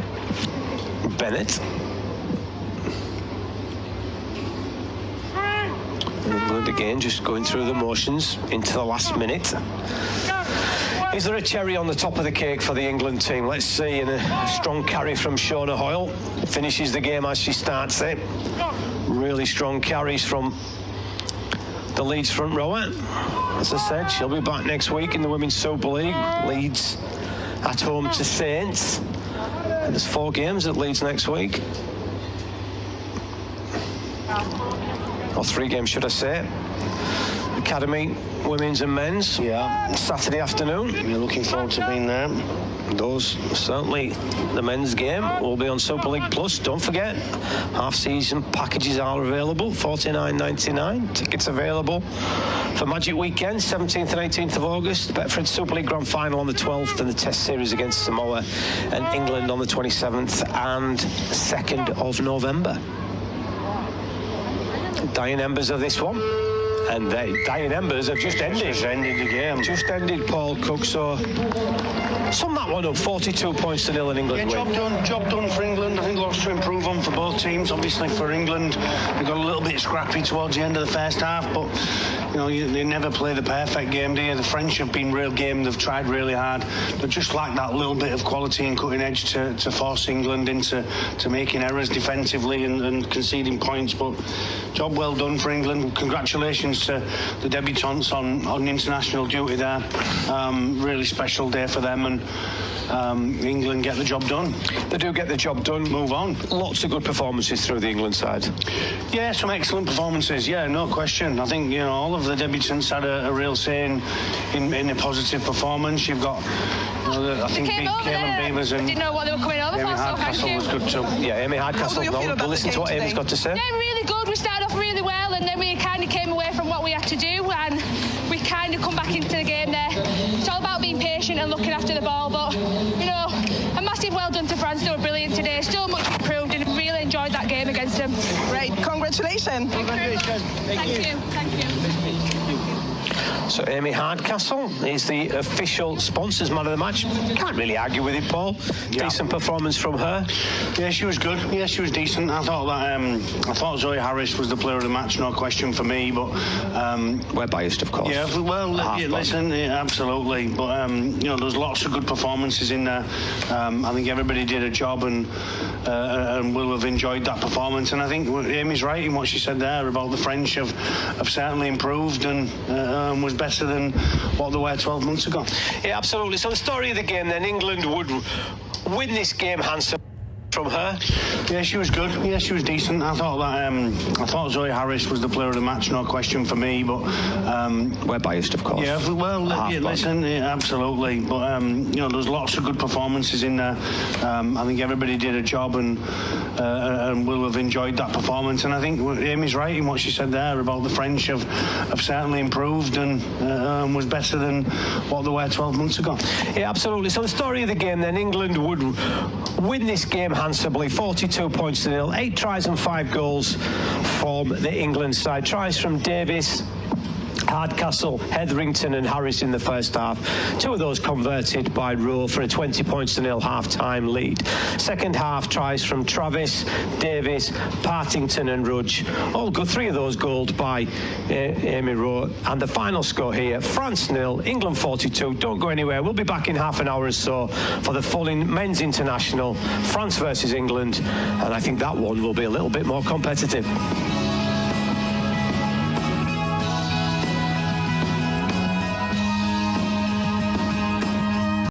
Bennett. England again just going through the motions into the last minute. Is there a cherry on the top of the cake for the England team? Let's see. And a strong carry from Shona Hoyle. Finishes the game as she starts it. Really strong carries from the Leeds front rower. As I said, she'll be back next week in the Women's Super League. Leeds at home to Saints. And there's 4 games at Leeds next week. Or 3 games, should I say. Academy, women's and men's. Yeah. Saturday afternoon. You're looking forward to being there. Those, certainly, the men's game will be on Super League Plus. Don't forget, half-season packages are available, $49.99. Tickets available for Magic Weekend, 17th and 18th of August. Betfred Super League Grand Final on the 12th, and the Test Series against Samoa and England on the 27th and 2nd of November. Dying embers of this one. And the dying embers have just ended. Just ended the game. Just ended, Paul Cook. So sum that one up, 42 points to 0 in England. Yeah, job done for England. I think lots to improve on for both teams. Obviously for England, they got a little bit scrappy towards the end of the first half, but they never play the perfect game, do you? The French have been real game. They've tried really hard. They just lack that little bit of quality and cutting edge to force England into making errors defensively and conceding points. But job well done for England. Congratulations to the debutantes on international duty there. Really special day for them, and England get the job done. They do get the job done. Move on. Lots of good performances through the England side. Yeah, some excellent performances. Yeah, no question. I think all of the debutants had a real say in a positive performance. You've got, I think Caelan Beavers and didn't know what they were coming over Amy for. Hardcastle was good too. Yeah, Amy Hardcastle. We'll listen to what Amy's got to say. Yeah, really good. We started off really well, and then we kind of came away from what we had to do, and we kind of come back into the game there. It's all about being patient and looking after the ball, but a massive well done to France. They were brilliant today. Still much improved, and really enjoyed that game against them. Right, congratulations. Thank you. So Amy Hardcastle is the official sponsors man of the match. Can't really argue with it, Paul. Yeah. Decent performance from her. Yeah, she was good. Yeah, she was decent. I thought Zoe Harris was the player of the match, no question for me. But we're biased, of course. Yeah, well, listen, absolutely. But there's lots of good performances in there. I think everybody did a job and will have enjoyed that performance. And I think Amy's right in what she said there about the French have certainly improved and was better than what they were 12 months ago. Yeah, absolutely. So the story of the game then, England would win this game handsomely. From her? Yeah, she was good. Yeah, she was decent. I thought Zoe Harris was the player of the match, no question for me. But we're biased, of course. Yeah, well, listen, absolutely. But there's lots of good performances in there. I think everybody did a job and will have enjoyed that performance. And I think Amy's right in what she said there about the French have certainly improved and was better than what they were 12 months ago. Yeah, absolutely. So the story of the game then, England would win this game handsomely, 42 points to 0, 8 tries and 5 goals from the England side. Tries from Davis, Hardcastle, Hetherington and Harris in the first half. 2 of those converted by Rowe for a 20 points to 0 half-time lead. Second half tries from Travis, Davis, Partington and Rudge. All good. 3 of those goals by Amy Rowe. And the final score here, France 0, England 42. Don't go anywhere. We'll be back in half an hour or so for the full men's international, France versus England. And I think that one will be a little bit more competitive.